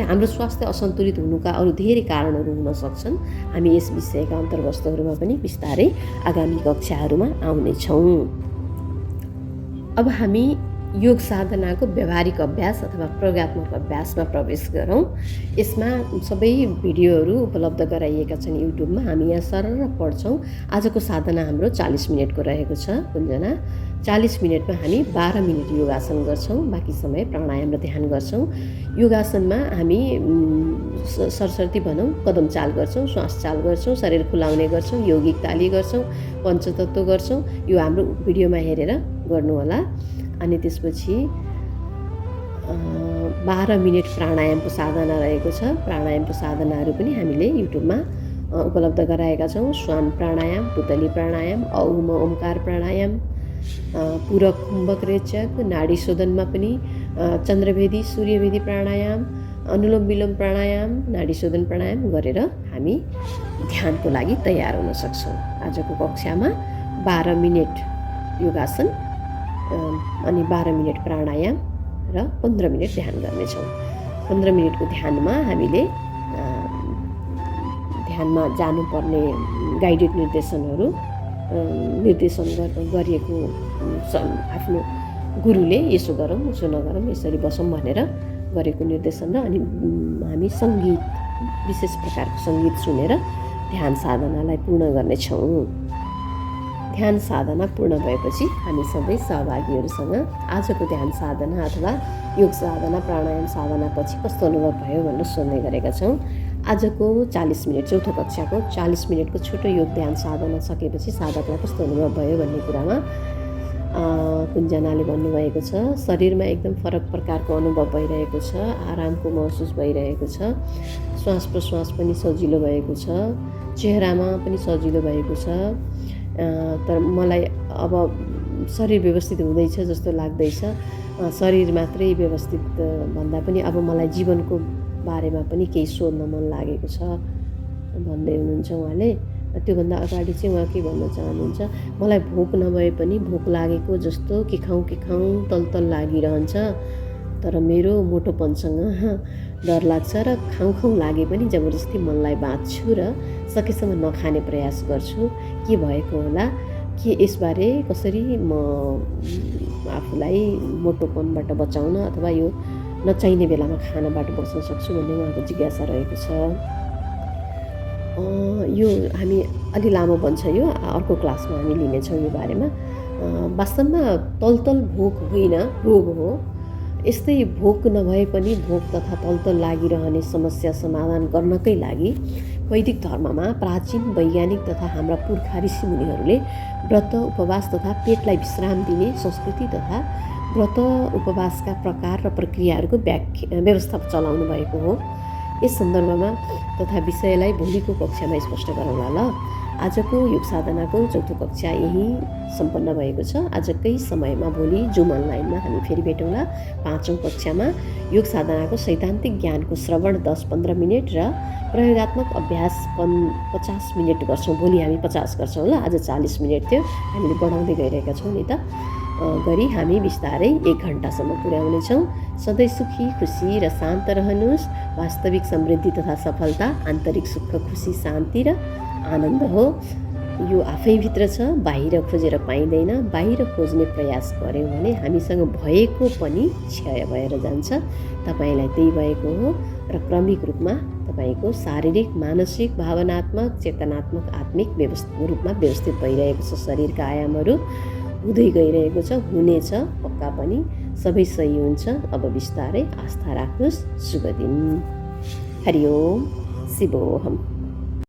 हाम्रो स्वास्थ्य असन्तुलित हुनुका अरू धेरै कारणहरू हुन सक्छन्। हामी यस विषयका अन्तर्वस्तुहरूमा पनि बिस्तारै आगामी कक्षाहरूमा आउनेछौँ। अब हामी योग साधनाको व्यावहारिक अभ्यास अथवा प्रयोगात्मक अभ्यासमा प्रवेश गरौँ। यसमा सबै भिडियोहरू उपलब्ध गराइएका छन् युट्युबमा। हामी यहाँ सरर पढ्छौँ। आजको साधना हाम्रो 40 मिनटको रहेको छ। कुनजना 40 मिनटमा हामी 12 मिनट योगासन गर्छौँ, बाँकी समय प्राणायाम र ध्यान गर्छौँ। योगासनमा हामी सरसर्ती भनौँ कदम चाल गर्छौँ, श्वास चाल गर्छौँ, शरीर खुलाउने गर्छौँ, यौगिक ताली गर्छौँ, पञ्चतत्व गर्छौँ। यो हाम्रो भिडियोमा हेरेर गर्नुहोला। अनि त्यसपछि 12 मिनट प्राणायामको साधना रहेको छ। प्राणायामको साधनाहरू पनि हामीले युट्युबमा उपलब्ध गराएका छौँ। श्वान प्राणायाम, पुतली प्राणायाम, औम ओमकार प्राणायाम, पूरक कुम्भक रेचक, नाडी शोधनमा पनि चन्द्रभेदी सूर्यभेदी प्राणायाम, अनुलोम विलोम प्राणायाम, नाडी शोधन प्राणायाम गरेर हामी ध्यानको लागि तयार हुन सक्छौँ। आजको कक्षामा 12 मिनट योगासन अनि 12 मिनट प्राणायाम र 15 मिनट ध्यान गर्नेछौँ। 15 मिनटको ध्यानमा हामीले ध्यानमा जानुपर्ने गाइडेड निर्देशन गरिएको आफ्नो गुरुले यसो गरौँ उसो नगरौँ यसरी बसौँ भनेर गरेको निर्देशन र अनि हामी सङ्गीत विशेष प्रकारको सङ्गीत सुनेर ध्यान साधनालाई पूर्ण गर्नेछौँ। ध्यान साधना पूर्ण भएपछि हामी सबै सहभागीहरूसँग आजको ध्यान साधना अथवा योग साधना प्राणायाम साधनापछि कस्तो अनुभव भयो भनेर सोध्ने गरेका छौँ। आजको 40 मिनट चौथो कक्षाको 40 मिनटको छोटो योग ध्यान साधना सकेपछि साधकलाई कस्तो अनुभव भयो भन्ने कुरामा कुञ्जनाले भन्नुभएको छ। शरीरमा एकदम फरक प्रकारको अनुभव भइरहेको छ, आरामको महसुस भइरहेको छ, श्वास प्रश्वास पनि सजिलो भएको छ, चेहरामा पनि सजिलो भएको छ। तर मलाई अब शरीर व्यवस्थित हुँदैछ जस्तो लाग्दैछ। शरीर मात्रै व्यवस्थित भन्दा पनि अब मलाई जीवनको बारेमा पनि केही सोध्न मन लागेको छ भन्दै हुनुहुन्छ उहाँले। त्योभन्दा अगाडि चाहिँ उहाँ के भन्न चाहनुहुन्छ, मलाई भोक नभए पनि भोक लागेको जस्तो के खाउँ तल लागिरहन्छ, तर मेरो मोटोपनसँग डर लाग्छ र खाउँ लागे पनि जबरजस्ती मनलाई बाँध्छु र सकेसम्म नखाने प्रयास गर्छु। के भएको होला, के यसबारे कसरी म आफूलाई मोटोपनबाट बचाउन अथवा यो नचाहिने बेलामा खानाबाट बच्न सक्छु भन्ने उहाँको जिज्ञासा रहेको छ। यो हामी अलि लामो बन्छ, यो अर्को क्लासमा हामी लिनेछौँ यो बारेमा। वास्तवमा तलतल भोक होइन, रोग हो। यस्तै भोक नभए पनि भोक तथा तलतल लागिरहने समस्या समाधान गर्नकै लागि वैदिक धर्ममा प्राचीन वैज्ञानिक तथा हाम्रा पुर्खा ऋषिमुनिहरूले व्रत उपवास तथा पेटलाई विश्राम दिने संस्कृति तथा व्रत उपवासका प्रकार र प्रक्रियाहरूको व्यवस्था चलाउनु भएको हो। यस सन्दर्भमा तथा विषयलाई भोलिको कक्षामा स्पष्ट गरौँला ल। आजको योग साधनाको चौथो कक्षा यहीँ सम्पन्न भएको छ। आजकै समयमा भोलि जुम अनलाइनमा हामी फेरि भेटौँला। 5औँ कक्षामा योग साधनाको सैद्धान्तिक ज्ञानको श्रवण 10-15 मिनट र प्रयोगात्मक अभ्यास 50 मिनट गर्छौँ। भोलि हामी 50 गर्छौँ ल। आज 40 मिनट थियो, हामीले बढाउँदै गइरहेका छौँ नि त। गरी हामी बिस्तारै 1 घन्टासम्म पुर्याउनेछौँ। सधैँ सुखी, खुसी र शान्त रहनुहोस्। वास्तविक समृद्धि तथा सफलता आन्तरिक सुख, खुसी, शान्ति र आनन्द हो। यो आफैभित्र छ, बाहिर खोजेर पाइँदैन। बाहिर खोज्ने प्रयास गऱ्यौँ भने हामीसँग भएको पनि क्षय भएर जान्छ। तपाईँलाई त्यही भएको हो र क्रमिक रूपमा तपाईँको शारीरिक, मानसिक, भावनात्मक, चेतनात्मक, आत्मिक रूपमा व्यवस्थित भइरहेको छ। शरीरका आयामहरू हुँदै गइरहेको छ, हुनेछ पक्का पनि। सबै सही हुन्छ। अब बिस्तारै आस्था राख्नुहोस्। शुभ दिन। हरि ओम शिवोहम।